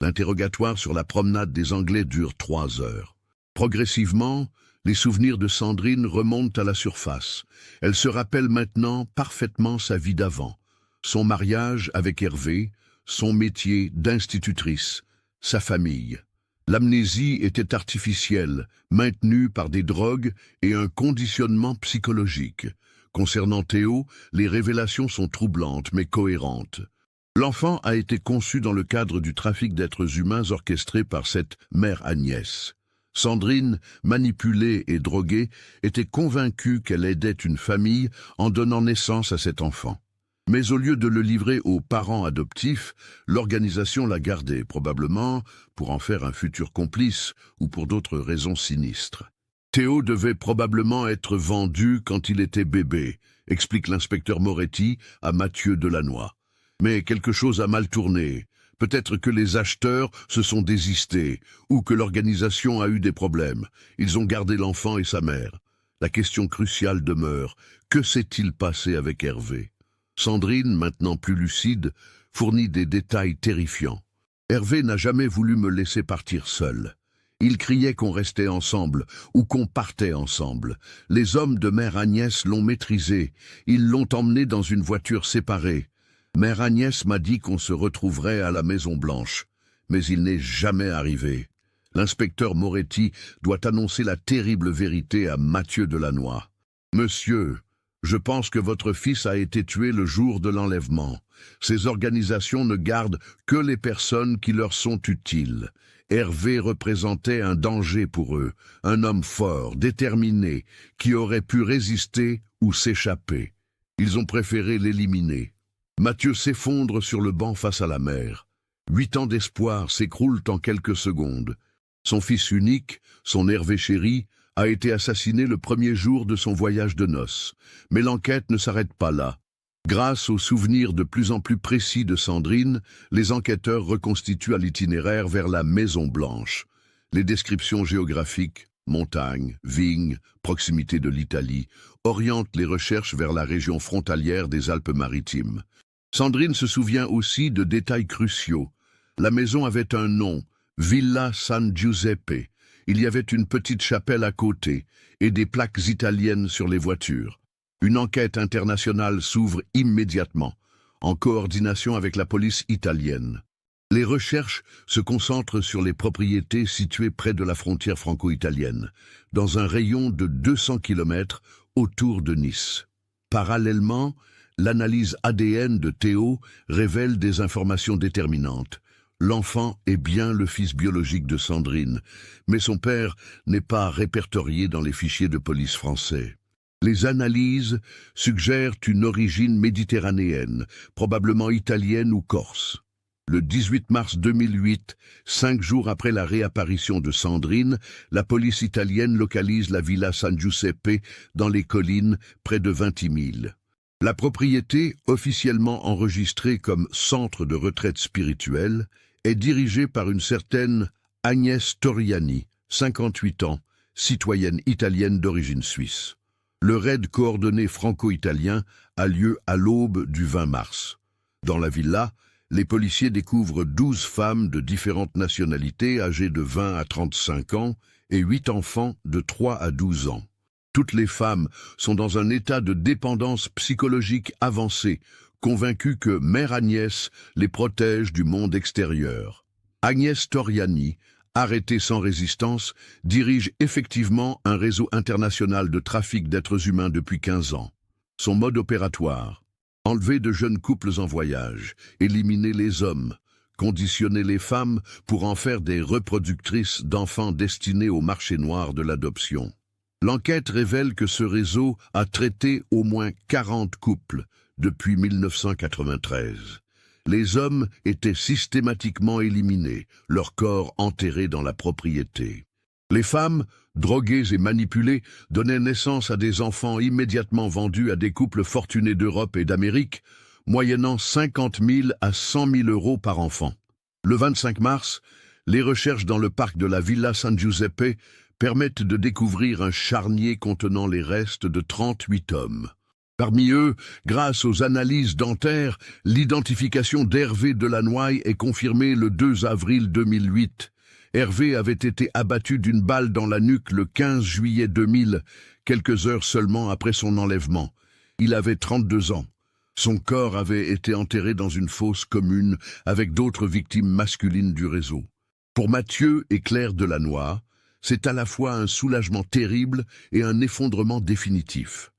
L'interrogatoire sur la promenade des Anglais dure 3 heures. Progressivement, les souvenirs de Sandrine remontent à la surface. Elle se rappelle maintenant parfaitement sa vie d'avant, son mariage avec Hervé, son métier d'institutrice, sa famille. L'amnésie était artificielle, maintenue par des drogues et un conditionnement psychologique. Concernant Théo, les révélations sont troublantes mais cohérentes. L'enfant a été conçu dans le cadre du trafic d'êtres humains orchestré par cette mère Agnès. Sandrine, manipulée et droguée, était convaincue qu'elle aidait une famille en donnant naissance à cet enfant. Mais au lieu de le livrer aux parents adoptifs, l'organisation l'a gardé, probablement pour en faire un futur complice ou pour d'autres raisons sinistres. Théo devait probablement être vendu quand il était bébé, explique l'inspecteur Moretti à Mathieu Delannoy. Mais quelque chose a mal tourné. Peut-être que les acheteurs se sont désistés ou que l'organisation a eu des problèmes. Ils ont gardé l'enfant et sa mère. La question cruciale demeure, que s'est-il passé avec Hervé ? Sandrine, maintenant plus lucide, fournit des détails terrifiants. Hervé n'a jamais voulu me laisser partir seul. Il criait qu'on restait ensemble ou qu'on partait ensemble. Les hommes de Mère Agnès l'ont maîtrisé. Ils l'ont emmené dans une voiture séparée. Mère Agnès m'a dit qu'on se retrouverait à la Maison Blanche. Mais il n'est jamais arrivé. L'inspecteur Moretti doit annoncer la terrible vérité à Mathieu Delannoy. « Monsieur, je pense que votre fils a été tué le jour de l'enlèvement. Ces organisations ne gardent que les personnes qui leur sont utiles. Hervé représentait un danger pour eux, un homme fort, déterminé, qui aurait pu résister ou s'échapper. Ils ont préféré l'éliminer. » Mathieu s'effondre sur le banc face à la mère. 8 ans d'espoir s'écroulent en quelques secondes. Son fils unique, son Hervé chéri, a été assassiné le premier jour de son voyage de noces. Mais l'enquête ne s'arrête pas là. Grâce aux souvenirs de plus en plus précis de Sandrine, les enquêteurs reconstituent l'itinéraire vers la Maison Blanche. Les descriptions géographiques, montagnes, vignes, proximité de l'Italie, orientent les recherches vers la région frontalière des Alpes-Maritimes. Sandrine se souvient aussi de détails cruciaux. La maison avait un nom, Villa San Giuseppe. Il y avait une petite chapelle à côté et des plaques italiennes sur les voitures. Une enquête internationale s'ouvre immédiatement, en coordination avec la police italienne. Les recherches se concentrent sur les propriétés situées près de la frontière franco-italienne, dans un rayon de 200 km autour de Nice. Parallèlement, l'analyse ADN de Théo révèle des informations déterminantes. L'enfant est bien le fils biologique de Sandrine, mais son père n'est pas répertorié dans les fichiers de police français. Les analyses suggèrent une origine méditerranéenne, probablement italienne ou corse. Le 18 mars 2008, 5 jours après la réapparition de Sandrine, la police italienne localise la Villa San Giuseppe dans les collines près de Ventimille. La propriété, officiellement enregistrée comme centre de retraite spirituelle, est dirigée par une certaine Agnès Toriani, 58 ans, citoyenne italienne d'origine suisse. Le raid coordonné franco-italien a lieu à l'aube du 20 mars. Dans la villa, les policiers découvrent 12 femmes de différentes nationalités âgées de 20 à 35 ans et 8 enfants de 3 à 12 ans. Toutes les femmes sont dans un état de dépendance psychologique avancé, convaincues que Mère Agnès les protège du monde extérieur. Agnès Toriani, arrêtée sans résistance, dirige effectivement un réseau international de trafic d'êtres humains depuis 15 ans. Son mode opératoire: enlever de jeunes couples en voyage, éliminer les hommes, conditionner les femmes pour en faire des reproductrices d'enfants destinés au marché noir de l'adoption. L'enquête révèle que ce réseau a traité au moins 40 couples depuis 1993. Les hommes étaient systématiquement éliminés, leurs corps enterrés dans la propriété. Les femmes, droguées et manipulées, donnaient naissance à des enfants immédiatement vendus à des couples fortunés d'Europe et d'Amérique, moyennant 50 000 à 100 000 euros par enfant. Le 25 mars, les recherches dans le parc de la Villa San Giuseppe permettent de découvrir un charnier contenant les restes de 38 hommes. Parmi eux, grâce aux analyses dentaires, l'identification d'Hervé Delannoy est confirmée le 2 avril 2008. Hervé avait été abattu d'une balle dans la nuque le 15 juillet 2000, quelques heures seulement après son enlèvement. Il avait 32 ans. Son corps avait été enterré dans une fosse commune avec d'autres victimes masculines du réseau. Pour Mathieu et Claire Delannoy, c'est à la fois un soulagement terrible et un effondrement définitif.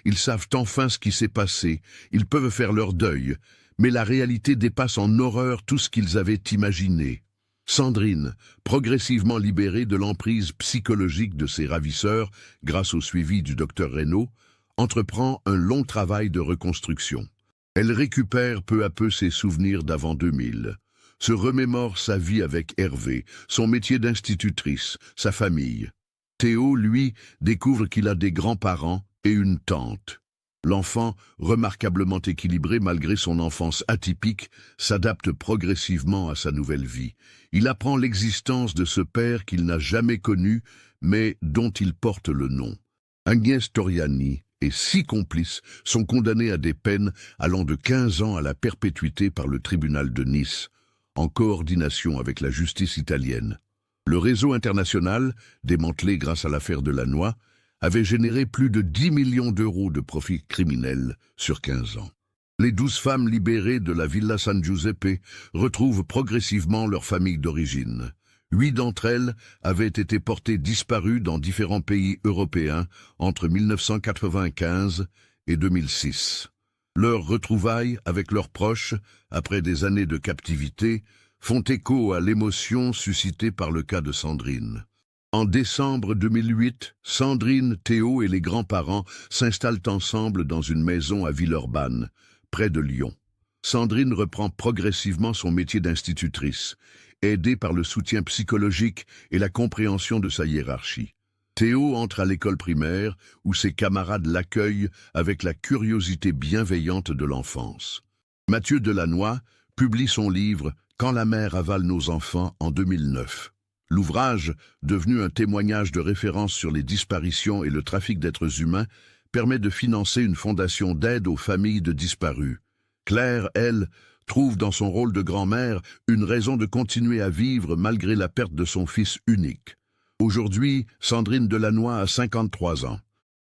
Ils savent enfin ce qui s'est passé, ils peuvent faire leur deuil, mais la réalité dépasse en horreur tout ce qu'ils avaient imaginé. Sandrine, progressivement libérée de l'emprise psychologique de ses ravisseurs grâce au suivi du docteur Reynaud, entreprend un long travail de reconstruction. Elle récupère peu à peu ses souvenirs d'avant 2000, se remémore sa vie avec Hervé, son métier d'institutrice, sa famille. Théo, lui, découvre qu'il a des grands-parents et une tante. L'enfant, remarquablement équilibré malgré son enfance atypique, s'adapte progressivement à sa nouvelle vie. Il apprend l'existence de ce père qu'il n'a jamais connu, mais dont il porte le nom. Agnès Toriani et 6 complices sont condamnés à des peines allant de 15 ans à la perpétuité par le tribunal de Nice, en coordination avec la justice italienne. Le réseau international, démantelé grâce à l'affaire Delannoy, avait généré plus de 10 millions d'euros de profits criminels sur 15 ans. Les 12 femmes libérées de la Villa San Giuseppe retrouvent progressivement leur famille d'origine. 8 d'entre elles avaient été portées disparues dans différents pays européens entre 1995 et 2006. Leurs retrouvailles avec leurs proches, après des années de captivité, font écho à l'émotion suscitée par le cas de Sandrine. En décembre 2008, Sandrine, Théo et les grands-parents s'installent ensemble dans une maison à Villeurbanne, près de Lyon. Sandrine reprend progressivement son métier d'institutrice, aidée par le soutien psychologique et la compréhension de sa hiérarchie. Théo entre à l'école primaire, où ses camarades l'accueillent avec la curiosité bienveillante de l'enfance. Mathieu Delannoy publie son livre « Quand la mer avale nos enfants » en 2009. L'ouvrage, devenu un témoignage de référence sur les disparitions et le trafic d'êtres humains, permet de financer une fondation d'aide aux familles de disparus. Claire, elle, trouve dans son rôle de grand-mère une raison de continuer à vivre malgré la perte de son fils unique. Aujourd'hui, Sandrine Delannoy a 53 ans.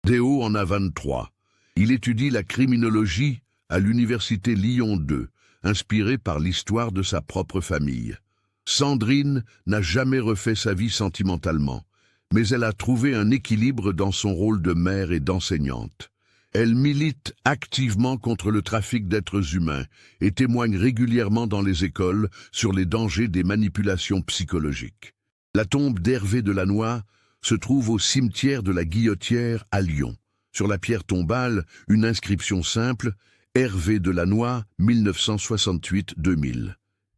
Théo en a 23. Il étudie la criminologie à l'université Lyon 2, inspiré par l'histoire de sa propre famille. Sandrine n'a jamais refait sa vie sentimentalement, mais elle a trouvé un équilibre dans son rôle de mère et d'enseignante. Elle milite activement contre le trafic d'êtres humains et témoigne régulièrement dans les écoles sur les dangers des manipulations psychologiques. La tombe d'Hervé Delannoy se trouve au cimetière de la Guillotière à Lyon. Sur la pierre tombale, une inscription simple « Hervé Delannoy, 1968-2000 ».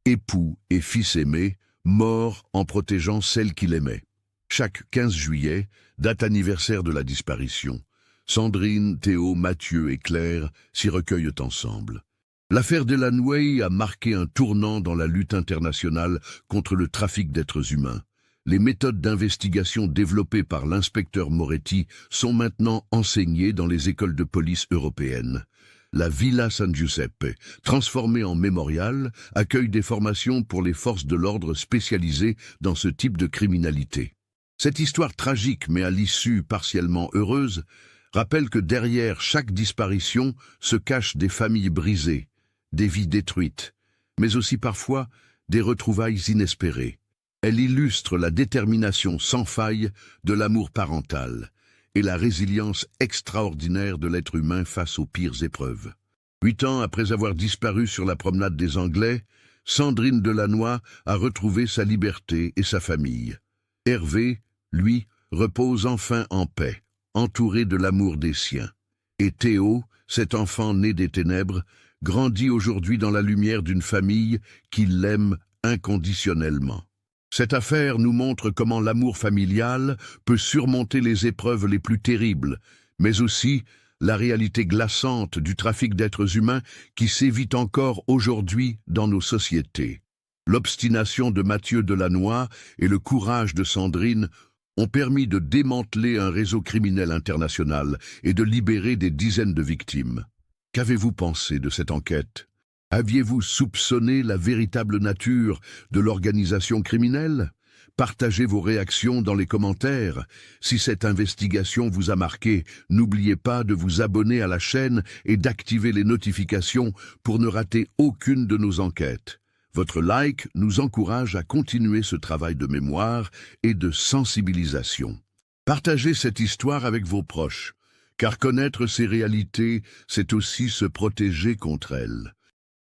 Époux et fils aimé, mort en protégeant celle qu'il aimait. Chaque 15 juillet, date anniversaire de la disparition, Sandrine, Théo, Mathieu et Claire s'y recueillent ensemble. L'affaire Delannoy a marqué un tournant dans la lutte internationale contre le trafic d'êtres humains. Les méthodes d'investigation développées par l'inspecteur Moretti sont maintenant enseignées dans les écoles de police européennes. La Villa San Giuseppe, transformée en mémorial, accueille des formations pour les forces de l'ordre spécialisées dans ce type de criminalité. Cette histoire tragique, mais à l'issue partiellement heureuse, rappelle que derrière chaque disparition se cachent des familles brisées, des vies détruites, mais aussi parfois des retrouvailles inespérées. Elle illustre la détermination sans faille de l'amour parental et la résilience extraordinaire de l'être humain face aux pires épreuves. 8 ans après avoir disparu sur la promenade des Anglais, Sandrine Delannoy a retrouvé sa liberté et sa famille. Hervé, lui, repose enfin en paix, entouré de l'amour des siens. Et Théo, cet enfant né des ténèbres, grandit aujourd'hui dans la lumière d'une famille qui l'aime inconditionnellement. Cette affaire nous montre comment l'amour familial peut surmonter les épreuves les plus terribles, mais aussi la réalité glaçante du trafic d'êtres humains qui sévit encore aujourd'hui dans nos sociétés. L'obstination de Mathieu Delannoy et le courage de Sandrine ont permis de démanteler un réseau criminel international et de libérer des dizaines de victimes. Qu'avez-vous pensé de cette enquête ? Aviez-vous soupçonné la véritable nature de l'organisation criminelle ? Partagez vos réactions dans les commentaires. Si cette investigation vous a marqué, n'oubliez pas de vous abonner à la chaîne et d'activer les notifications pour ne rater aucune de nos enquêtes. Votre like nous encourage à continuer ce travail de mémoire et de sensibilisation. Partagez cette histoire avec vos proches, car connaître ces réalités, c'est aussi se protéger contre elles.